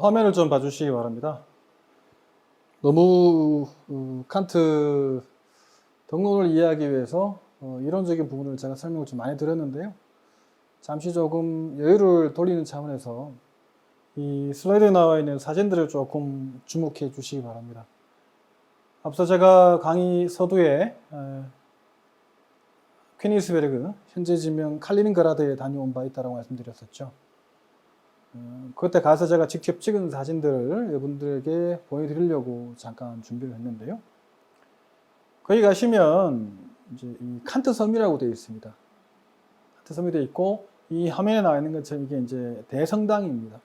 화면을 좀 봐주시기 바랍니다. 너무 칸트 덕론을 이해하기 위해서 이론적인 부분을 제가 설명을 좀 많이 드렸는데요. 잠시 조금 여유를 돌리는 차원에서 이 슬라이드에 나와 있는 사진들을 조금 주목해 주시기 바랍니다. 앞서 제가 강의 서두에 퀘니스베르그, 현재 지명 칼리닌그라드에 다녀온 바 있다고 말씀드렸었죠. 그때 가서 제가 직접 찍은 사진들을 여러분들에게 보여드리려고 잠깐 준비를 했는데요. 거기 가시면 이제 이 칸트 섬이라고 되어 있습니다. 칸트 섬이 되어 있고 이 화면에 나와 있는 것처럼 이게 이제 대성당입니다.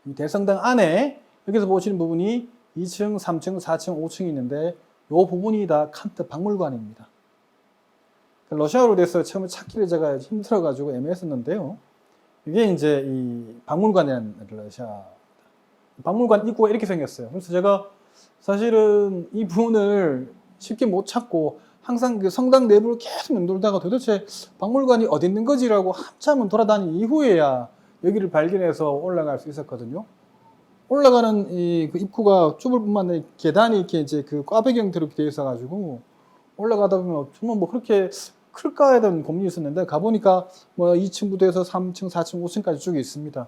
이 대성당 안에 여기서 보시는 부분이 2층, 3층, 4층, 5층이 있는데 이 부분이 다 칸트 박물관입니다. 러시아어로 돼서 처음에 찾기를 제가 힘들어가지고 애매했었는데요. 이게 이제 이 박물관이라는 러시아 박물관 입구가 이렇게 생겼어요. 그래서 제가 사실은 이 부분을 쉽게 못 찾고 항상 그 성당 내부를 계속 맴돌다가 도대체 박물관이 어디 있는 거지라고 한참은 돌아다닌 이후에야 여기를 발견해서 올라갈 수 있었거든요. 올라가는 그 입구가 좁을 뿐만 아니라 계단이 이렇게 이제 그 꽈배기 형태로 되어 있어가지고 올라가다 보면 정말 뭐 그렇게 클까 하던 고민이 있었는데 가보니까 뭐 2층부터 해서 3층, 4층, 5층까지 쭉 있습니다.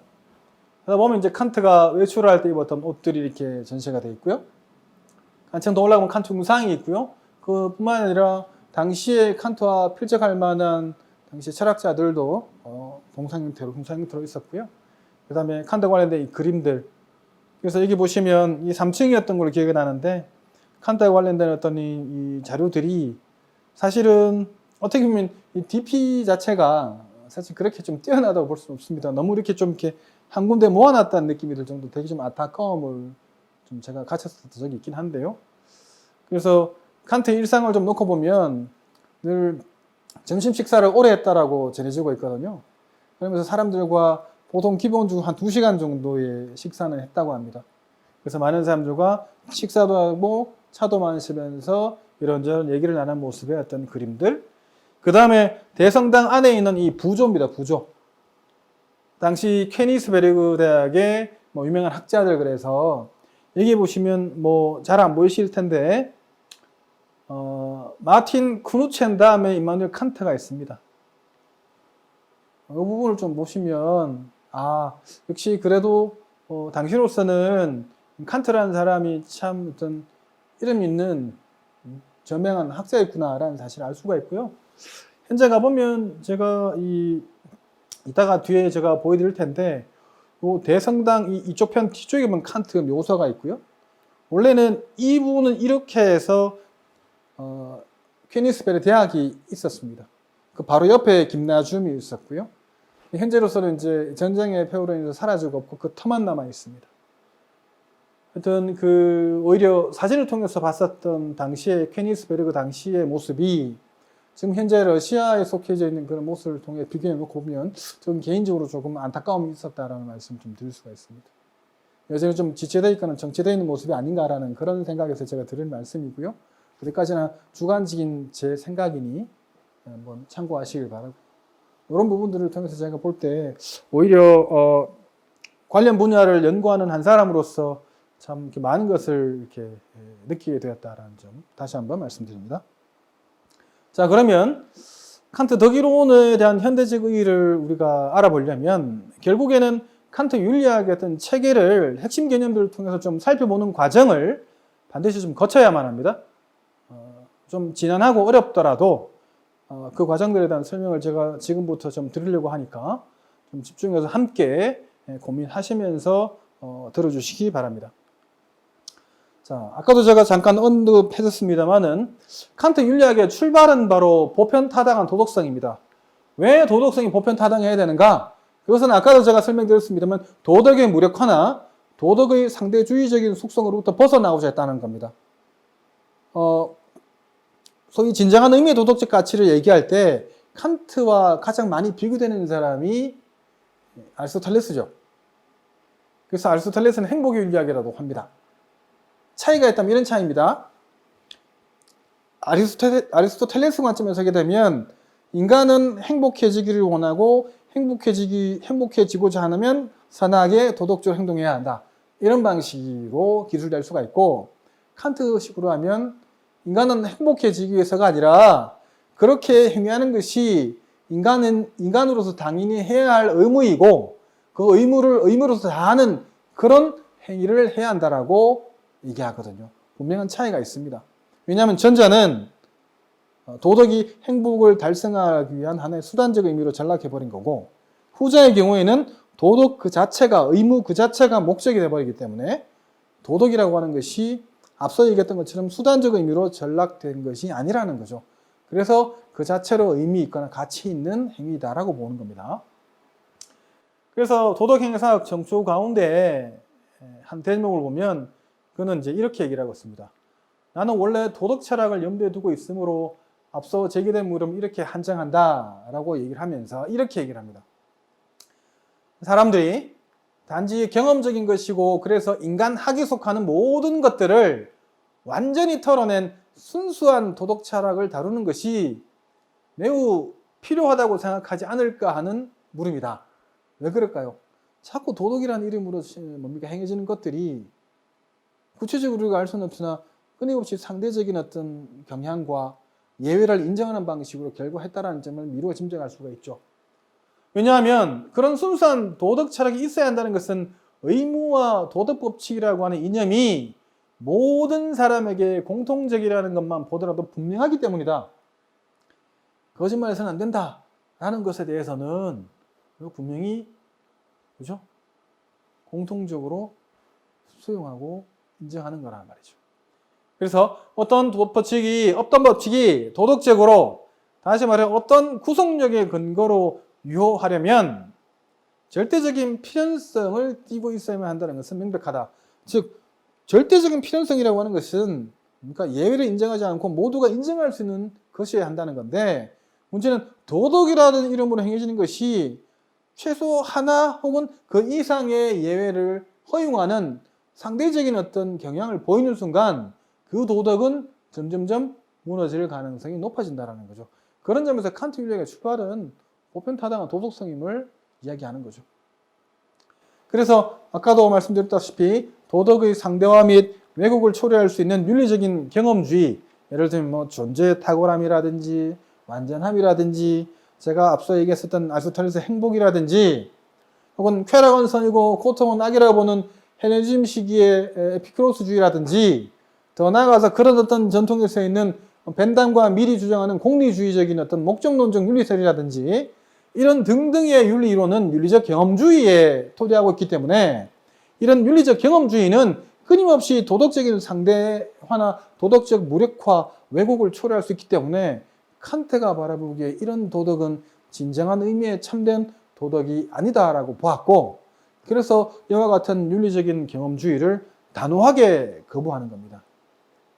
그러다 보면 이제 칸트가 외출을 할 때 입었던 옷들이 이렇게 전시가 되어 있고요. 한층 더 올라가면 칸트 무상이 있고요. 그뿐만 아니라 당시에 칸트와 필적할 만한 당시 철학자들도 동상 형태로 있었고요. 그 다음에 칸트 관련된 이 그림들. 그래서 여기 보시면 이 3층이었던 걸로 기억이 나는데 칸트에 관련된 어떤 이 자료들이 사실은 어떻게 보면 이 DP 자체가 사실 그렇게 좀 뛰어나다고 볼 수는 없습니다. 너무 이렇게 좀 이렇게 한 군데 모아놨다는 느낌이 들 정도 되게 좀 안타까움을 좀 제가 가졌었던 적이 있긴 한데요. 그래서 칸트의 일상을 좀 놓고 보면 늘 점심 식사를 오래 했다라고 전해지고 있거든요. 그러면서 사람들과 보통 기본적으로 한 2시간 정도의 식사는 했다고 합니다. 그래서 많은 사람들과 식사도 하고 차도 마시면서 이런저런 얘기를 나눈 모습의 어떤 그림들. 그 다음에 대성당 안에 있는 이 부조입니다. 부조. 당시 퀘니스베르그 대학의 뭐 유명한 학자들 그래서 여기 보시면 뭐 잘 안 보이실 텐데 마틴 크누첸 다음에 임마누엘 칸트가 있습니다. 이 부분을 좀 보시면 역시 그래도 당시로서는 칸트라는 사람이 참 어떤 이름 있는 저명한 학자였구나라는 사실을 알 수가 있고요. 현재 가보면 제가 이따가 뒤에 제가 보여드릴 텐데 이 대성당 이쪽 편 뒤쪽에 보면 칸트 묘서가 있고요. 원래는 이 부분은 이렇게 해서 퀘니스베르 대학이 있었습니다. 그 바로 옆에 김나줌이 있었고요. 현재로서는 이제 전쟁의 폐후로 인해서 사라지고 없고 그 터만 남아 있습니다. 하여튼 오히려 사진을 통해서 봤었던 당시의 퀘니스베르그 당시의 모습이 지금 현재 러시아에 속해져 있는 그런 모습을 통해 비교해 놓고 보면 저는 개인적으로 조금 안타까움이 있었다라는 말씀을 좀 드릴 수가 있습니다. 여전히 좀 지체되어 있거나 정체되어 있는 모습이 아닌가라는 그런 생각에서 제가 드릴 말씀이고요. 그때까지는 주관적인 제 생각이니 한번 참고하시길 바라고, 이런 부분들을 통해서 제가 볼 때 오히려 관련 분야를 연구하는 한 사람으로서 참 이렇게 많은 것을 이렇게 느끼게 되었다라는 점 다시 한번 말씀드립니다. 자, 그러면 칸트 덕이론에 대한 현대적 의의를 우리가 알아보려면 결국에는 칸트 윤리학의 어떤 체계를 핵심 개념들을 통해서 좀 살펴보는 과정을 반드시 좀 거쳐야만 합니다. 좀 지난하고 어렵더라도 그 과정들에 대한 설명을 제가 지금부터 좀 드리려고 하니까 좀 집중해서 함께 고민하시면서 들어주시기 바랍니다. 자, 아까도 제가 잠깐 언급했었습니다만은 칸트 윤리학의 출발은 바로 보편타당한 도덕성입니다. 왜 도덕성이 보편타당해야 되는가? 그것은 아까도 제가 설명드렸습니다만 도덕의 무력화나 도덕의 상대주의적인 속성으로부터 벗어나고자 했다는 겁니다. 소위 진정한 의미의 도덕적 가치를 얘기할 때 칸트와 가장 많이 비교되는 사람이 아리스토텔레스죠. 그래서 아리스토텔레스는 행복의 윤리학이라고 합니다. 차이가 있다면 이런 차이입니다. 아리스토텔레스 관점에서 하게 되면 인간은 행복해지기를 원하고 행복해지고자 하면 선하게 도덕적으로 행동해야 한다. 이런 방식으로 기술될 수가 있고, 칸트식으로 하면 인간은 행복해지기 위해서가 아니라 그렇게 행위하는 것이 인간으로서 당연히 해야 할 의무이고 그 의무를 의무로서 다하는 그런 행위를 해야 한다라고 얘기하거든요. 분명한 차이가 있습니다. 왜냐하면 전자는 도덕이 행복을 달성하기 위한 하나의 수단적 의미로 전락해버린 거고, 후자의 경우에는 도덕 그 자체가, 의무 그 자체가 목적이 돼버리기 때문에 도덕이라고 하는 것이 앞서 얘기했던 것처럼 수단적 의미로 전락된 것이 아니라는 거죠. 그래서 그 자체로 의미 있거나 가치 있는 행위다라고 보는 겁니다. 그래서 도덕행위사학 정초 가운데 한 대목을 보면 그는 이제 이렇게 얘기를 하고 있습니다. 나는 원래 도덕 철학을 염두에 두고 있으므로 앞서 제기된 물음 이렇게 한정한다라고 얘기를 하면서 이렇게 얘기를 합니다. 사람들이 단지 경험적인 것이고 그래서 인간학에 속하는 모든 것들을 완전히 털어낸 순수한 도덕 철학을 다루는 것이 매우 필요하다고 생각하지 않을까 하는 물음이다. 왜 그럴까요? 자꾸 도덕이라는 이름으로 뭡니까 행해지는 것들이 구체적으로 우리가 알 수는 없으나 끊임없이 상대적인 어떤 경향과 예외를 인정하는 방식으로 결과했다는 점을 미루어 짐작할 수가 있죠. 왜냐하면 그런 순수한 도덕 철학이 있어야 한다는 것은 의무와 도덕 법칙이라고 하는 이념이 모든 사람에게 공통적이라는 것만 보더라도 분명하기 때문이다. 거짓말해서는 안 된다라는 것에 대해서는 분명히 그죠? 공통적으로 수용하고 인정하는 거란 말이죠. 그래서 어떤 법칙이 도덕적으로, 다시 말해 어떤 구속력의 근거로 유효하려면 절대적인 필연성을 띠고 있어야만 한다는 것은 명백하다. 즉 절대적인 필연성이라고 하는 것은 그러니까 예외를 인정하지 않고 모두가 인정할 수 있는 것이어야 한다는 건데, 문제는 도덕이라는 이름으로 행해지는 것이 최소 하나 혹은 그 이상의 예외를 허용하는 상대적인 어떤 경향을 보이는 순간 그 도덕은 점점점 무너질 가능성이 높아진다는 거죠. 그런 점에서 칸트 윤리학의 출발은 보편타당한 도덕성임을 이야기하는 거죠. 그래서 아까도 말씀드렸다시피 도덕의 상대화 및 왜곡을 초래할 수 있는 윤리적인 경험주의, 예를 들면 뭐 존재의 탁월함이라든지 완전함이라든지 제가 앞서 얘기했었던 아리스토텔레스의 행복이라든지 혹은 쾌락은 선이고 고통은 악이라고 보는 헬레니즘 시기의 에피쿠로스주의라든지 더 나아가서 그런 어떤 전통에서 있는 벤담과 밀이 주장하는 공리주의적인 어떤 목적론적 윤리설이라든지 이런 등등의 윤리 이론은 윤리적 경험주의에 토대하고 있기 때문에 이런 윤리적 경험주의는 끊임없이 도덕적인 상대화나 도덕적 무력화, 왜곡을 초래할 수 있기 때문에 칸트가 바라보기에 이런 도덕은 진정한 의미의 참된 도덕이 아니다라고 보았고, 그래서 이와 같은 윤리적인 경험주의를 단호하게 거부하는 겁니다.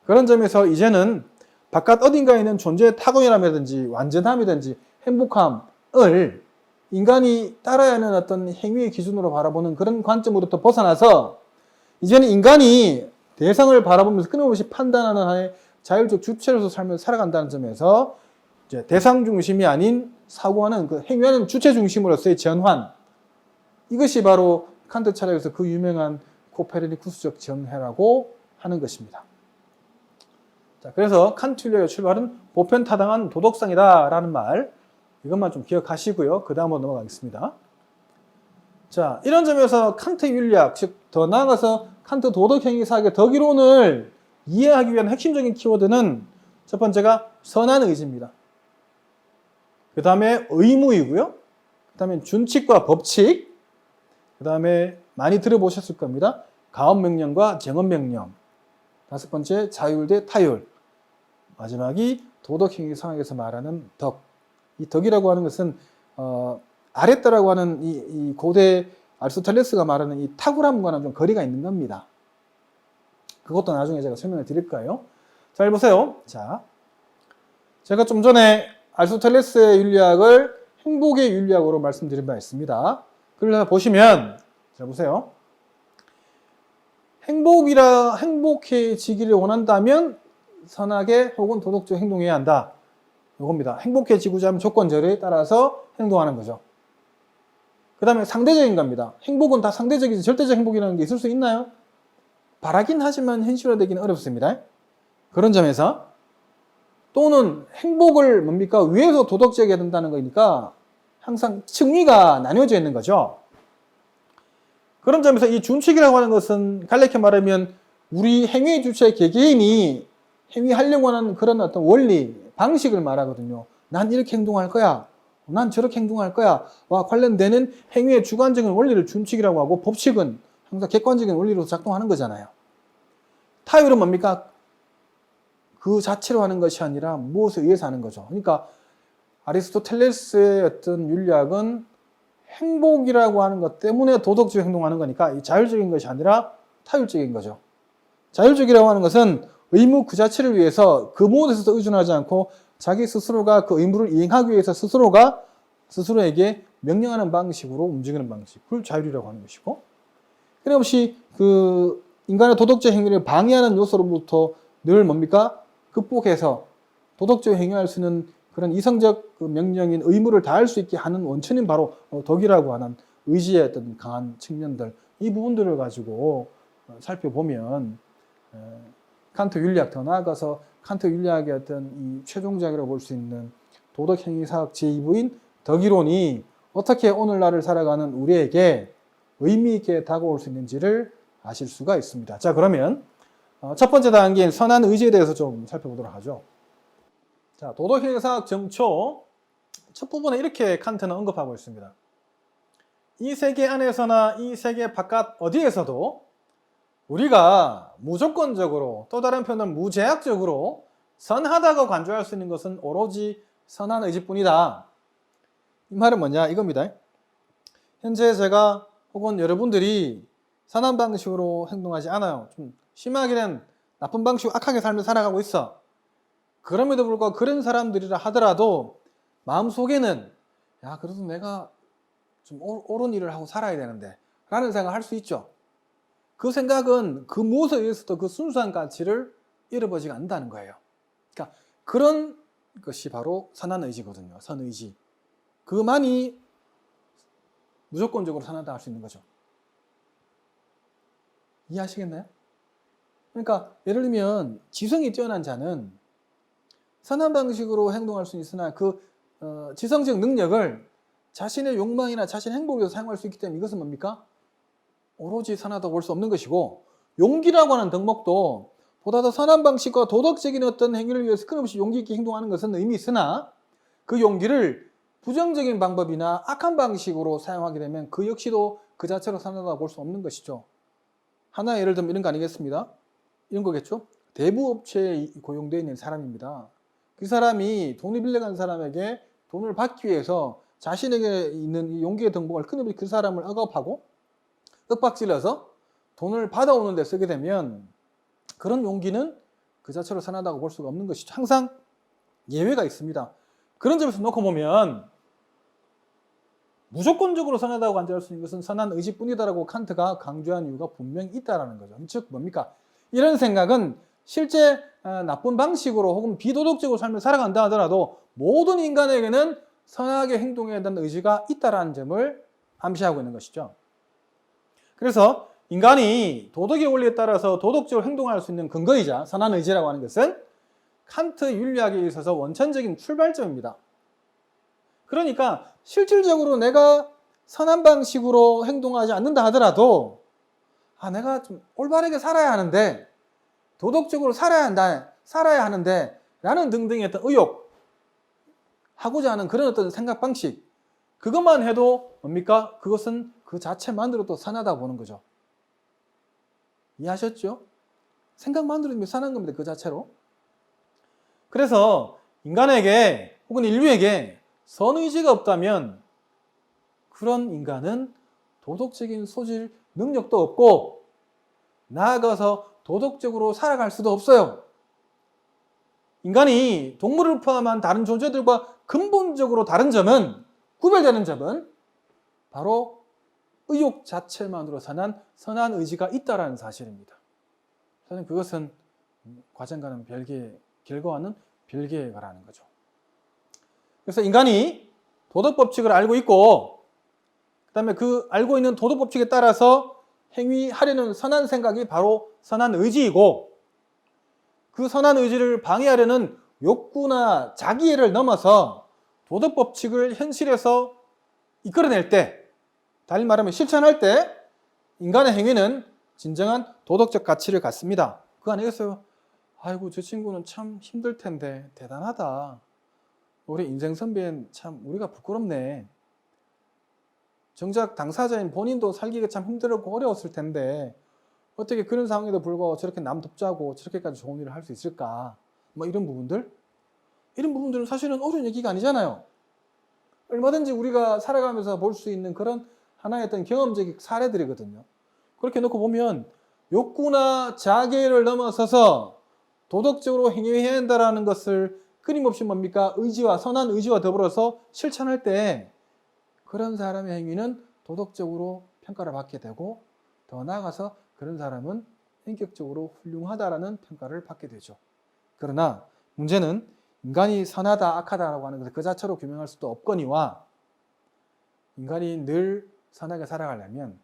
그런 점에서 이제는 바깥 어딘가에 있는 존재의 타고이라든지 완전함이든지 행복함을 인간이 따라야 하는 어떤 행위의 기준으로 바라보는 그런 관점으로부터 벗어나서 이제는 인간이 대상을 바라보면서 끊임없이 판단하는 하나의 자율적 주체로서 삶을 살아간다는 점에서 이제 대상 중심이 아닌 사고하는 그 행위하는 주체 중심으로서의 전환, 이것이 바로 칸트 철학에서 그 유명한 코페르니쿠스적 정해라고 하는 것입니다. 자, 그래서 칸트 윤리학의 출발은 보편타당한 도덕성이다라는 말, 이것만 좀 기억하시고요. 그 다음으로 넘어가겠습니다. 자, 이런 점에서 칸트 윤리학, 즉 더 나아가서 칸트 도덕행위사학의 덕이론을 이해하기 위한 핵심적인 키워드는 첫 번째가 선한 의지입니다. 그 다음에 의무이고요. 그 다음에 준칙과 법칙, 그 다음에 많이 들어보셨을 겁니다. 가업명령과 정업명령, 다섯 번째 자율 대 타율, 마지막이 도덕행위 상황에서 말하는 덕. 이 덕이라고 하는 것은 아레타라고 하는 이 고대 아리스토텔레스가 말하는 이 탁월함과는 좀 거리가 있는 겁니다. 그것도 나중에 제가 설명을 드릴까요? 잘 보세요. 자, 제가 좀 전에 아리스토텔레스의 윤리학을 행복의 윤리학으로 말씀드린 바 있습니다. 그걸 보시면 자 보세요. 행복해지기를 원한다면 선하게 혹은 도덕적 행동해야 한다. 이겁니다. 행복해지고자 하면 조건절에 따라서 행동하는 거죠. 그 다음에 상대적인 겁니다. 행복은 다 상대적이지 절대적 행복이라는 게 있을 수 있나요? 바라긴 하지만 현실화되기는 어렵습니다. 그런 점에서 또는 행복을 뭡니까? 위에서 도덕적이어야 된다는 거니까 항상 층위가 나뉘어져 있는 거죠. 그런 점에서 이 준칙이라고 하는 것은 간략히 말하면 우리 행위의 주체 개개인이 행위하려고 하는 그런 어떤 원리, 방식을 말하거든요. 난 이렇게 행동할 거야. 난 저렇게 행동할 거야. 와 관련되는 행위의 주관적인 원리를 준칙이라고 하고 법칙은 항상 객관적인 원리로 작동하는 거잖아요. 타율은 뭡니까? 그 자체로 하는 것이 아니라 무엇에 의해서 하는 거죠. 그러니까 아리스토텔레스의 어떤 윤리학은 행복이라고 하는 것 때문에 도덕적으로 행동하는 거니까 이 자율적인 것이 아니라 타율적인 거죠. 자율적이라고 하는 것은 의무 그 자체를 위해서 그 무엇에서도 의존하지 않고 자기 스스로가 그 의무를 이행하기 위해서 스스로가 스스로에게 명령하는 방식으로 움직이는 방식, 그걸 자율이라고 하는 것이고, 끊임없이 그 인간의 도덕적 행위를 방해하는 요소로부터 늘 뭡니까? 극복해서 도덕적 행위할 수 있는 그런 이성적 그 명령인 의무를 다할 수 있게 하는 원천인 바로 덕이라고 하는 의지의 어떤 강한 측면들, 이 부분들을 가지고 살펴보면 칸트 윤리학, 더 나아가서 칸트 윤리학의 어떤 이 최종작이라고 볼 수 있는 도덕행위사학 제2부인 덕이론이 어떻게 오늘날을 살아가는 우리에게 의미 있게 다가올 수 있는지를 아실 수가 있습니다. 자, 그러면 첫 번째 단계인 선한 의지에 대해서 좀 살펴보도록 하죠. 자, 도덕행위사학 정초 첫 부분에 이렇게 칸트는 언급하고 있습니다. 이 세계 안에서나 이 세계 바깥 어디에서도 우리가 무조건적으로, 또 다른 표현은 무제약적으로 선하다고 간주할 수 있는 것은 오로지 선한 의지뿐이다. 이 말은 뭐냐? 이겁니다. 현재 제가 혹은 여러분들이 선한 방식으로 행동하지 않아요. 좀 심하게는 나쁜 방식으로 악하게 삶을 살아가고 있어. 그럼에도 불구하고 그런 사람들이라 하더라도 마음속에는 야, 그래도 내가 좀 옳은 일을 하고 살아야 되는데 라는 생각을 할 수 있죠. 그 생각은 그 무엇에 의해서도 그 순수한 가치를 잃어버리지 않는다는 거예요. 그러니까 그런 것이 바로 선한 의지거든요. 선의지. 그만이 무조건적으로 선하다 할 수 있는 거죠. 이해하시겠나요? 그러니까 예를 들면 지성이 뛰어난 자는 선한 방식으로 행동할 수 있으나 그 지성적 능력을 자신의 욕망이나 자신의 행복에 위해서 사용할 수 있기 때문에 이것은 뭡니까? 오로지 선하다고 볼 수 없는 것이고, 용기라고 하는 덕목도 보다 더 선한 방식과 도덕적인 어떤 행위를 위해서 끊임없이 용기 있게 행동하는 것은 의미 있으나 그 용기를 부정적인 방법이나 악한 방식으로 사용하게 되면 그 역시도 그 자체로 선하다고 볼 수 없는 것이죠. 하나 예를 들면 이런 거 아니겠습니다? 이런 거겠죠? 대부업체에 고용되어 있는 사람입니다. 그 사람이 돈을 빌려간 사람에게 돈을 받기 위해서 자신에게 있는 용기의 덕목을 끊임없이 그 사람을 억압하고 윽박질러서 돈을 받아오는 데 쓰게 되면 그런 용기는 그 자체로 선하다고 볼 수가 없는 것이죠. 항상 예외가 있습니다. 그런 점에서 놓고 보면 무조건적으로 선하다고 간주할 수 있는 것은 선한 의지뿐이다라고 칸트가 강조한 이유가 분명히 있다는 거죠. 즉 뭡니까? 이런 생각은 실제 나쁜 방식으로 혹은 비도덕적으로 삶을 살아간다 하더라도 모든 인간에게는 선하게 행동해야 되는 의지가 있다는 점을 암시하고 있는 것이죠. 그래서 인간이 도덕의 원리에 따라서 도덕적으로 행동할 수 있는 근거이자 선한 의지라고 하는 것은 칸트 윤리학에 있어서 원천적인 출발점입니다. 그러니까 실질적으로 내가 선한 방식으로 행동하지 않는다 하더라도 내가 좀 올바르게 살아야 하는데, 도덕적으로 살아야 하는데 라는 등등의 어떤 의욕, 하고자 하는 그런 어떤 생각 방식, 그것만 해도 뭡니까? 그것은 그 자체만으로도 선하다고 보는 거죠. 이해하셨죠? 생각만으로도 선한 겁니다. 그 자체로. 그래서 인간에게 혹은 인류에게 선의지가 없다면 그런 인간은 도덕적인 소질, 능력도 없고 나아가서 도덕적으로 살아갈 수도 없어요. 인간이 동물을 포함한 다른 존재들과 근본적으로 다른 점은, 구별되는 점은 바로 의욕 자체만으로 선한 의지가 있다는 사실입니다. 사실 그것은 과정과는 별개, 결과와는 별개에 가라는 거죠. 그래서 인간이 도덕법칙을 알고 있고, 그 다음에 그 알고 있는 도덕법칙에 따라서 행위하려는 선한 생각이 바로 선한 의지이고, 그 선한 의지를 방해하려는 욕구나 자기애를 넘어서 도덕 법칙을 현실에서 이끌어낼 때, 달리 말하면 실천할 때 인간의 행위는 진정한 도덕적 가치를 갖습니다. 그거 아니겠어요? 아이고, 저 친구는 참 힘들 텐데 대단하다. 우리 인생 선배는 참 우리가 부끄럽네. 정작 당사자인 본인도 살기가 참 힘들었고 어려웠을 텐데 어떻게 그런 상황에도 불구하고 저렇게 남 돕자고 저렇게까지 좋은 일을 할 수 있을까? 뭐 이런 부분들은 사실은 어려운 얘기가 아니잖아요. 얼마든지 우리가 살아가면서 볼 수 있는 그런 하나의 어떤 경험적인 사례들이거든요. 그렇게 놓고 보면 욕구나 자기를 넘어서서 도덕적으로 행위해야 한다는 것을 끊임없이 뭡니까? 선한 의지와 더불어서 실천할 때 그런 사람의 행위는 도덕적으로 평가를 받게 되고, 더 나아가서 그런 사람은 인격적으로 훌륭하다라는 평가를 받게 되죠. 그러나 문제는 인간이 선하다 악하다라고 하는 것을 그 자체로 규명할 수도 없거니와, 인간이 늘 선하게 살아가려면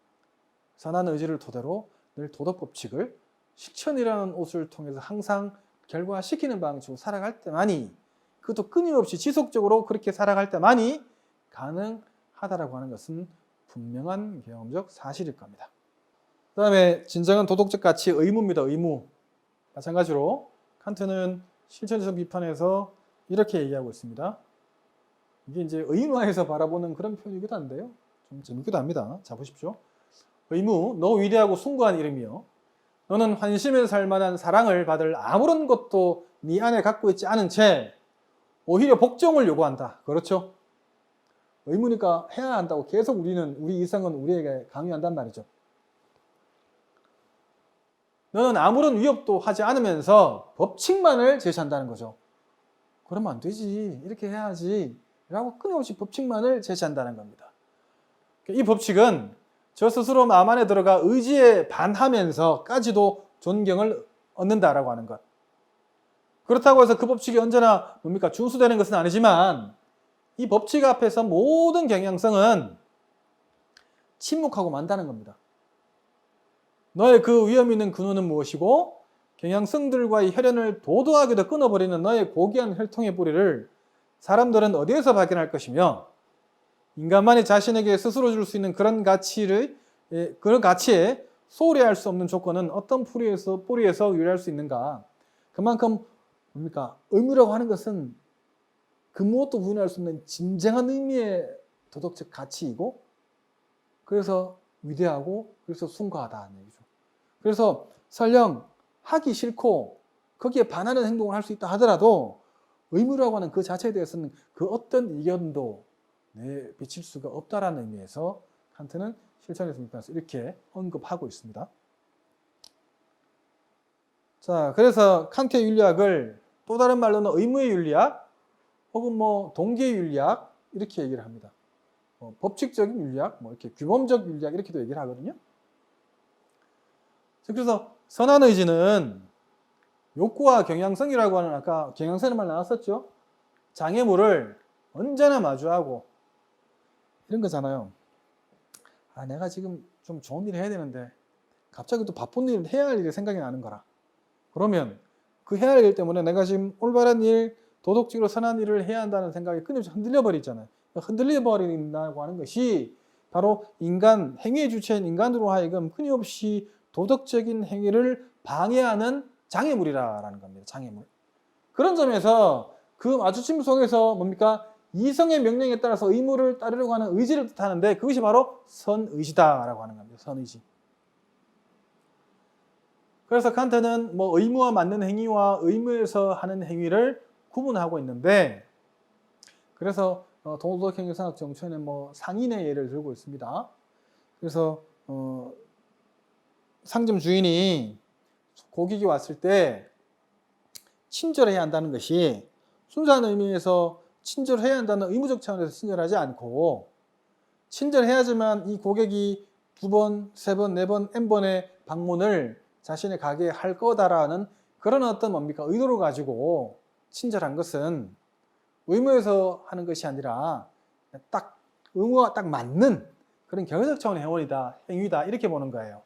선한 의지를 토대로 늘 도덕 법칙을 실천이라는 옷을 통해서 항상 결과시키는 방식으로 살아갈 때만이, 그것도 끊임없이 지속적으로 그렇게 살아갈 때만이 가능하다라고 하는 것은 분명한 경험적 사실일 겁니다. 그 다음에 진정한 도덕적 가치 의무입니다. 의무. 마찬가지로 칸트는 실천적 비판에서 이렇게 얘기하고 있습니다. 이게 이제 의인화해서 바라보는 그런 표현이기도 한데요, 좀 재밌기도 합니다. 자, 보십시오. 의무, 너 위대하고 숭고한 이름이여. 너는 환심에 살 만한 사랑을 받을 아무런 것도 네 안에 갖고 있지 않은 채 오히려 복종을 요구한다. 그렇죠? 의무니까 해야 한다고 계속 우리 이성은 우리에게 강요한단 말이죠. 너는 아무런 위협도 하지 않으면서 법칙만을 제시한다는 거죠. 그러면 안 되지. 이렇게 해야지. 라고 끊임없이 법칙만을 제시한다는 겁니다. 이 법칙은 저 스스로 마음 안에 들어가 의지에 반하면서까지도 존경을 얻는다라고 하는 것. 그렇다고 해서 그 법칙이 언제나 준수되는 것은 아니지만, 이 법칙 앞에서 모든 경향성은 침묵하고 만다는 겁니다. 너의 그 위험 있는 근원은 무엇이고, 경향성들과의 혈연을 도도하게도 끊어버리는 너의 고귀한 혈통의 뿌리를 사람들은 어디에서 발견할 것이며, 인간만이 자신에게 스스로 줄 수 있는 그런 가치에 소홀히 할 수 없는 조건은 어떤 뿌리에서 유래할 수 있는가. 그만큼 의무라고 하는 것은 그 무엇도 부인할 수 없는 진정한 의미의 도덕적 가치이고, 그래서 위대하고 그래서 숭고하다는 얘기죠. 그래서 설령 하기 싫고 거기에 반하는 행동을 할 수 있다 하더라도 의무라고 하는 그 자체에 대해서는 그 어떤 의견도 내비칠 수가 없다라는 의미에서 칸트는 실천에서 비판에서 이렇게 언급하고 있습니다. 자, 그래서 칸트의 윤리학을 또 다른 말로는 의무의 윤리학 혹은 동기의 윤리학 이렇게 얘기를 합니다. 법칙적인 윤리학, 이렇게 규범적 윤리학 이렇게도 얘기를 하거든요. 그래서 선한 의지는 욕구와 경향성이라고 하는, 아까 경향성이라는 말 나왔었죠. 장애물을 언제나 마주하고 이런 거잖아요. 내가 지금 좀 좋은 일을 해야 되는데 갑자기 또 바쁜 일을 해야 할 일이 생각이 나는 거라. 그러면 그 해야 할 일 때문에 내가 지금 올바른 일, 도덕적으로 선한 일을 해야 한다는 생각이 끊임없이 흔들려 버리잖아요. 흔들려 버린다고 하는 것이 바로 행위의 주체인 인간으로 하여금 끊임없이 도덕적인 행위를 방해하는 장애물이라는 겁니다. 장애물. 그런 점에서 그 마주침 속에서 이성의 명령에 따라서 의무를 따르려고 하는 의지를 뜻하는데, 그것이 바로 선의지다라고 하는 겁니다. 선의지. 그래서 칸트는 의무와 맞는 행위와 의무에서 하는 행위를 구분하고 있는데, 그래서 도덕행위상학 정초에는 상인의 예를 들고 있습니다. 그래서 상점 주인이 고객이 왔을 때 친절해야 한다는 것이 순수한 의미에서 친절해야 한다는 의무적 차원에서 친절하지 않고, 친절해야지만 이 고객이 2번, 3번, 4번, N번의 방문을 자신의 가게에 할 거다라는 그런 어떤 의도를 가지고 친절한 것은 의무에서 하는 것이 아니라 딱 의무와 딱 맞는 그런 경제적 차원의 행위다 이렇게 보는 거예요.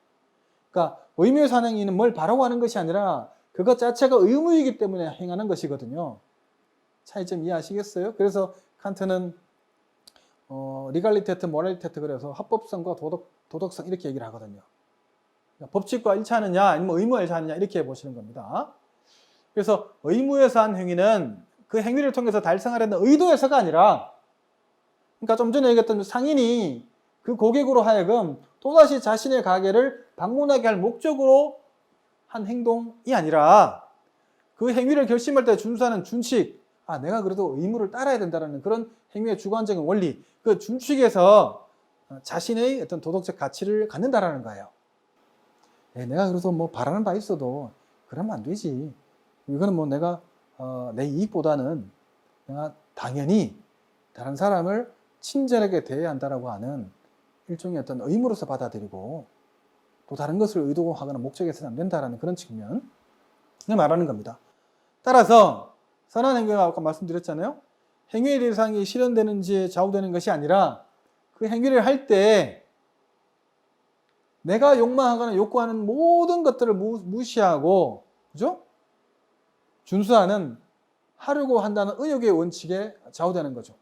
그러니까 의무에서 하는 행위는 뭘 바라고 하는 것이 아니라 그것 자체가 의무이기 때문에 행하는 것이거든요. 차이점 이해하시겠어요? 그래서 칸트는 리갈리테트, 모랄리테트 그래서 합법성과 도덕성 이렇게 얘기를 하거든요. 그러니까 법칙과 일치하느냐 아니면 의무와 일치하느냐 이렇게 보시는 겁니다. 그래서 의무에서 한 행위는 그 행위를 통해서 달성하려는 의도에서가 아니라, 그러니까 좀 전에 얘기했던 상인이 그 고객으로 하여금 또다시 자신의 가게를 방문하게 할 목적으로 한 행동이 아니라 그 행위를 결심할 때 준수하는 준칙, 내가 그래도 의무를 따라야 된다는 그런 행위의 주관적인 원리, 그 준칙에서 자신의 어떤 도덕적 가치를 갖는다라는 거예요. 내가 그래도 뭐 바라는 바 있어도 그러면 안 되지. 이거는 뭐 내가 내 이익보다는 내가 당연히 다른 사람을 친절하게 대해야 한다라고 하는 일종의 어떤 의무로서 받아들이고 또 다른 것을 의도하거나 목적에서는 안 된다라는 그런 측면을 말하는 겁니다. 따라서 선한 행위가 아까 말씀드렸잖아요. 행위의 대상이 실현되는지에 좌우되는 것이 아니라 그 행위를 할 때 내가 욕망하거나 욕구하는 모든 것들을 무시하고, 그죠? 준수하는, 하려고 한다는 의욕의 원칙에 좌우되는 거죠.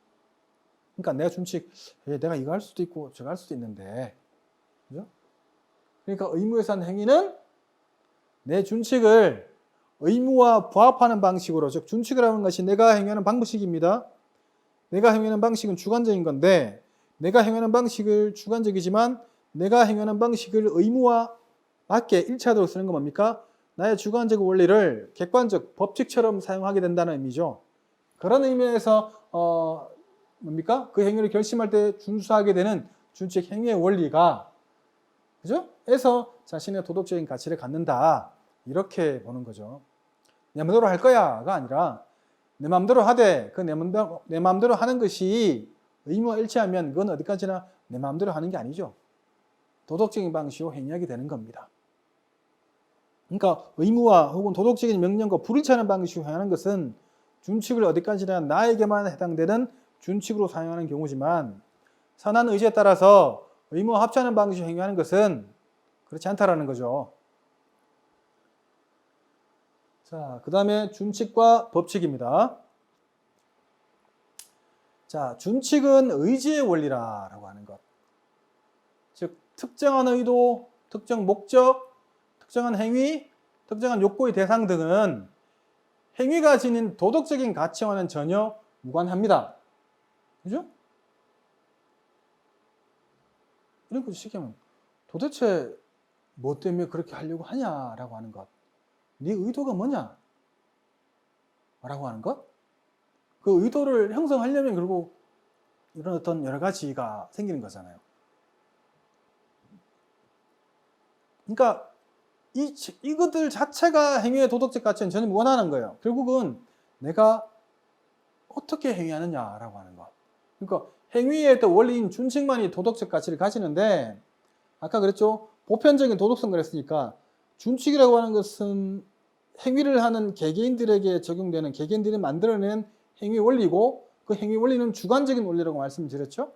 그러니까 내가 준칙, 내가 이거 할 수도 있고 저거 할 수도 있는데, 그죠? 그러니까 의무에서 한 행위는 내 준칙을 의무와 부합하는 방식으로, 즉 준칙을 하는 것이 내가 행하는 방식입니다. 내가 행하는 방식은 주관적인 건데, 내가 행하는 방식을 주관적이지만 내가 행하는 방식을 의무와 맞게 일치하도록 쓰는 건 뭡니까? 나의 주관적 원리를 객관적 법칙처럼 사용하게 된다는 의미죠. 그런 의미에서 뭡니까? 그 행위를 결심할 때 준수하게 되는 준칙 행위의 원리가, 그죠? 에서 자신의 도덕적인 가치를 갖는다, 이렇게 보는 거죠. 내 마음대로 할 거야가 아니라 내 마음대로 하되 그 내 마음대로 하는 것이 의무와 일치하면 그건 어디까지나 내 마음대로 하는 게 아니죠. 도덕적인 방식으로 행위하게 되는 겁니다. 그러니까 의무와 혹은 도덕적인 명령과 불일치하는 방식으로 행하는 것은 준칙을 어디까지나 나에게만 해당되는 준칙으로 사용하는 경우지만, 선한 의지에 따라서 의무와 합치하는 방식으로 행위하는 것은 그렇지 않다라는 거죠. 자, 그 다음에 준칙과 법칙입니다. 자, 준칙은 의지의 원리라고 하는 것. 즉, 특정한 의도, 특정 목적, 특정한 행위, 특정한 욕구의 대상 등은 행위가 지닌 도덕적인 가치와는 전혀 무관합니다. 그죠? 이런 거 쉽게 하면 도대체 뭐 때문에 그렇게 하려고 하냐라고 하는 것. 네 의도가 뭐냐? 라고 하는 것. 그 의도를 형성하려면 결국 이런 어떤 여러 가지가 생기는 거잖아요. 그러니까 이것들 자체가 행위의 도덕적 가치는 전혀 무관하는 거예요. 결국은 내가 어떻게 행위하느냐라고 하는 것. 그러니까 행위의 또 원리인 준칙만이 도덕적 가치를 가지는데, 아까 그랬죠? 보편적인 도덕성 그랬으니까 준칙이라고 하는 것은 행위를 하는 개개인들에게 적용되는, 개개인들이 만들어낸 행위 원리고, 그 행위 원리는 주관적인 원리라고 말씀드렸죠?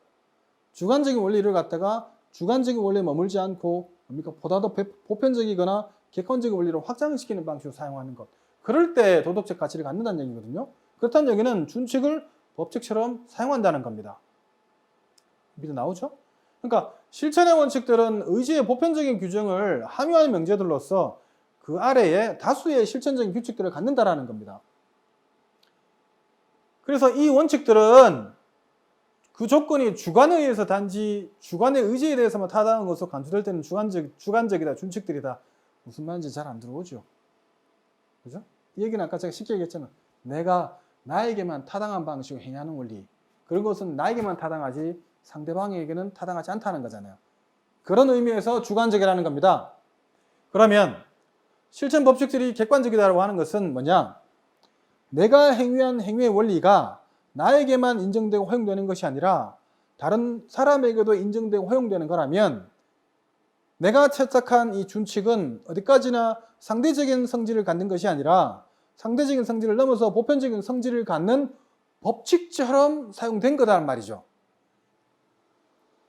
주관적인 원리를 갖다가 주관적인 원리에 머물지 않고 뭡니까? 보다 더 보편적이거나 객관적인 원리를 확장시키는 방식으로 사용하는 것. 그럴 때 도덕적 가치를 갖는다는 얘기거든요. 그렇다는 얘기는 준칙을 법칙처럼 사용한다는 겁니다. 밑에 나오죠? 그러니까 실천의 원칙들은 의지의 보편적인 규정을 함유하는 명제들로서 그 아래에 다수의 실천적인 규칙들을 갖는다라는 겁니다. 그래서 이 원칙들은 그 조건이 주관에 의해서 단지 주관의 의지에 대해서만 타당한 것으로 간주될 때는 주관적이다, 준칙들이다. 무슨 말인지 잘 안 들어오죠. 그죠? 이 얘기는 아까 제가 쉽게 얘기했잖아요. 내가 나에게만 타당한 방식으로 행하는 원리. 그런 것은 나에게만 타당하지 상대방에게는 타당하지 않다는 거잖아요. 그런 의미에서 주관적이라는 겁니다. 그러면 실천 법칙들이 객관적이다라고 하는 것은 뭐냐? 내가 행위한 행위의 원리가 나에게만 인정되고 허용되는 것이 아니라 다른 사람에게도 인정되고 허용되는 거라면 내가 채택한 이 준칙은 어디까지나 상대적인 성질을 갖는 것이 아니라 상대적인 성질을 넘어서 보편적인 성질을 갖는 법칙처럼 사용된 거다란 말이죠.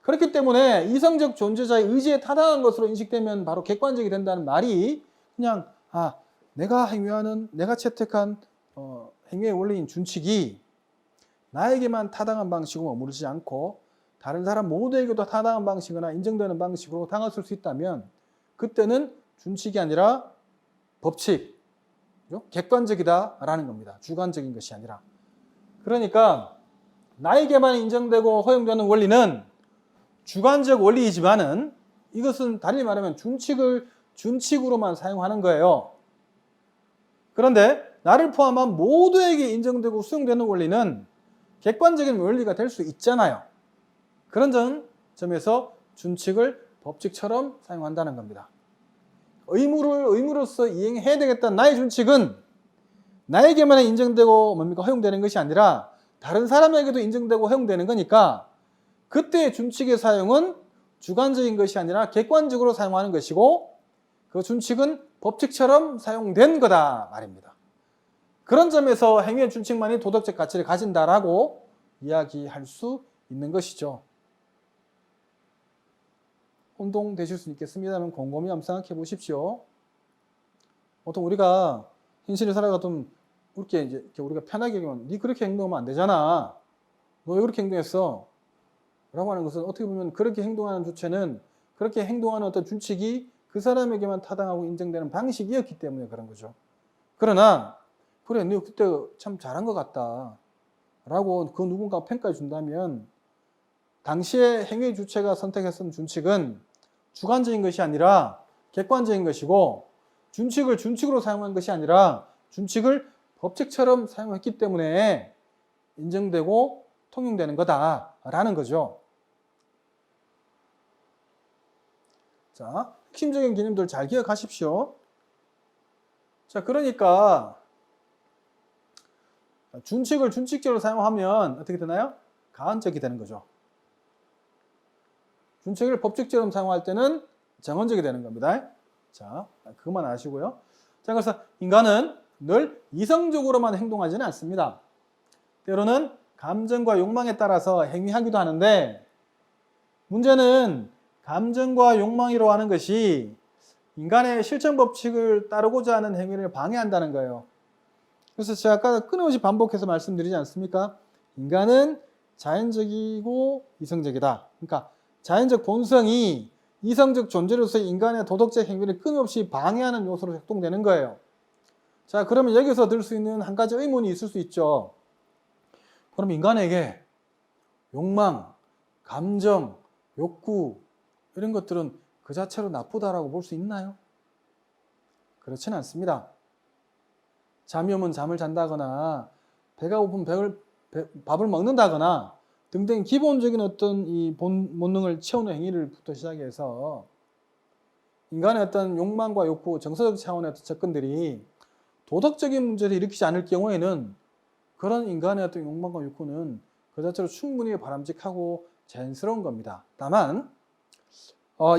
그렇기 때문에 이성적 존재자의 의지에 타당한 것으로 인식되면 바로 객관적이 된다는 말이 그냥 내가 채택한 행위의 원리인 준칙이 나에게만 타당한 방식으로 머무르지 않고 다른 사람 모두에게도 타당한 방식이나 인정되는 방식으로 다가설 수 있다면 그때는 준칙이 아니라 법칙, 객관적이다라는 겁니다. 주관적인 것이 아니라. 그러니까 나에게만 인정되고 허용되는 원리는 주관적 원리이지만은 이것은 달리 말하면 준칙을 준칙으로만 사용하는 거예요. 그런데 나를 포함한 모두에게 인정되고 수용되는 원리는 객관적인 원리가 될 수 있잖아요. 그런 점에서 준칙을 법칙처럼 사용한다는 겁니다. 의무를 의무로서 이행해야 되겠다는 나의 준칙은 나에게만 인정되고 허용되는 것이 아니라 다른 사람에게도 인정되고 허용되는 거니까 그때의 준칙의 사용은 주관적인 것이 아니라 객관적으로 사용하는 것이고 그 준칙은 법칙처럼 사용된 거다 말입니다. 그런 점에서 행위의 준칙만이 도덕적 가치를 가진다라고 이야기할 수 있는 것이죠. 혼동되실 수 있겠습니다만 곰곰이 한번 생각해 보십시오. 보통 우리가 현실을 살아가던 그렇게 이제 우리가 편하게 얘기하면 네 그렇게 행동하면 안 되잖아. 너 왜 그렇게 행동했어? 라고 하는 것은 어떻게 보면 그렇게 행동하는 주체는 그렇게 행동하는 어떤 준칙이 그 사람에게만 타당하고 인정되는 방식이었기 때문에 그런 거죠. 그러나 그래, 너 그때 참 잘한 것 같다 라고 그 누군가 평가해 준다면 당시에 행위 주체가 선택했던 준칙은 주관적인 것이 아니라 객관적인 것이고 준칙을 준칙으로 사용한 것이 아니라 준칙을 법칙처럼 사용했기 때문에 인정되고 통용되는 거다라는 거죠. 자, 핵심적인 개념들 잘 기억하십시오. 자, 그러니까 준칙을 준칙적으로 사용하면 어떻게 되나요? 가언적이 되는 거죠. 준칙을 법칙적으로 사용할 때는 정언적이 되는 겁니다. 자, 그것만 아시고요. 자, 그래서 인간은 늘 이성적으로만 행동하지는 않습니다. 때로는 감정과 욕망에 따라서 행위하기도 하는데 문제는 감정과 욕망이라고 하는 것이 인간의 실천 법칙을 따르고자 하는 행위를 방해한다는 거예요. 그래서 제가 아까 끊임없이 반복해서 말씀드리지 않습니까? 인간은 자연적이고 이성적이다. 그러니까 자연적 본성이 이성적 존재로서 인간의 도덕적 행위를 끊임없이 방해하는 요소로 작동되는 거예요. 자, 그러면 여기서 들 수 있는 한 가지 의문이 있을 수 있죠. 그럼 인간에게 욕망, 감정, 욕구 이런 것들은 그 자체로 나쁘다라고 볼 수 있나요? 그렇지는 않습니다. 잠이 오면 잠을 잔다거나 배가 고프면 밥을 먹는다거나 등등 기본적인 어떤 이 본능을 채우는 행위를부터 시작해서 인간의 어떤 욕망과 욕구, 정서적 차원의 어떤 접근들이 도덕적인 문제를 일으키지 않을 경우에는 그런 인간의 어떤 욕망과 욕구는 그 자체로 충분히 바람직하고 자연스러운 겁니다. 다만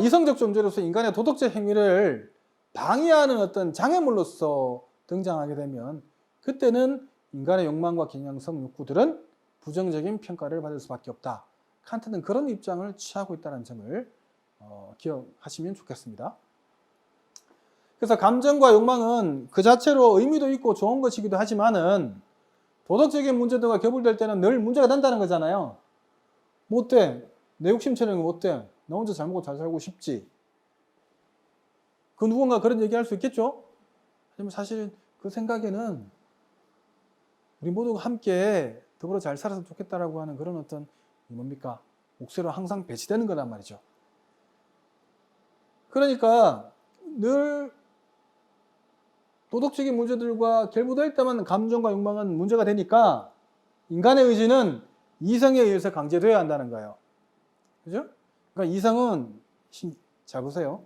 이성적 존재로서 인간의 도덕적 행위를 방해하는 어떤 장애물로서 등장하게 되면 그때는 인간의 욕망과 경향성 욕구들은 부정적인 평가를 받을 수밖에 없다. 칸트는 그런 입장을 취하고 있다는 점을 기억하시면 좋겠습니다. 그래서 감정과 욕망은 그 자체로 의미도 있고 좋은 것이기도 하지만은 도덕적인 문제들과 결부될 때는 늘 문제가 된다는 거잖아요. 뭐 어때? 내 욕심처럼 뭐 어때? 나 혼자 잘 먹고 잘 살고 싶지. 그 누군가 그런 얘기할 수 있겠죠? 하지만 사실 그 생각에는 우리 모두가 함께 더불어 잘 살아서 좋겠다라고 하는 그런 어떤 뭡니까? 목소리로 항상 배치되는 거란 말이죠. 그러니까 늘 도덕적인 문제들과 결부되어 있다면 감정과 욕망은 문제가 되니까 인간의 의지는 이성에 의해서 강제되어야 한다는 거예요. 그죠? 그러니까 이성은 잘 보세요.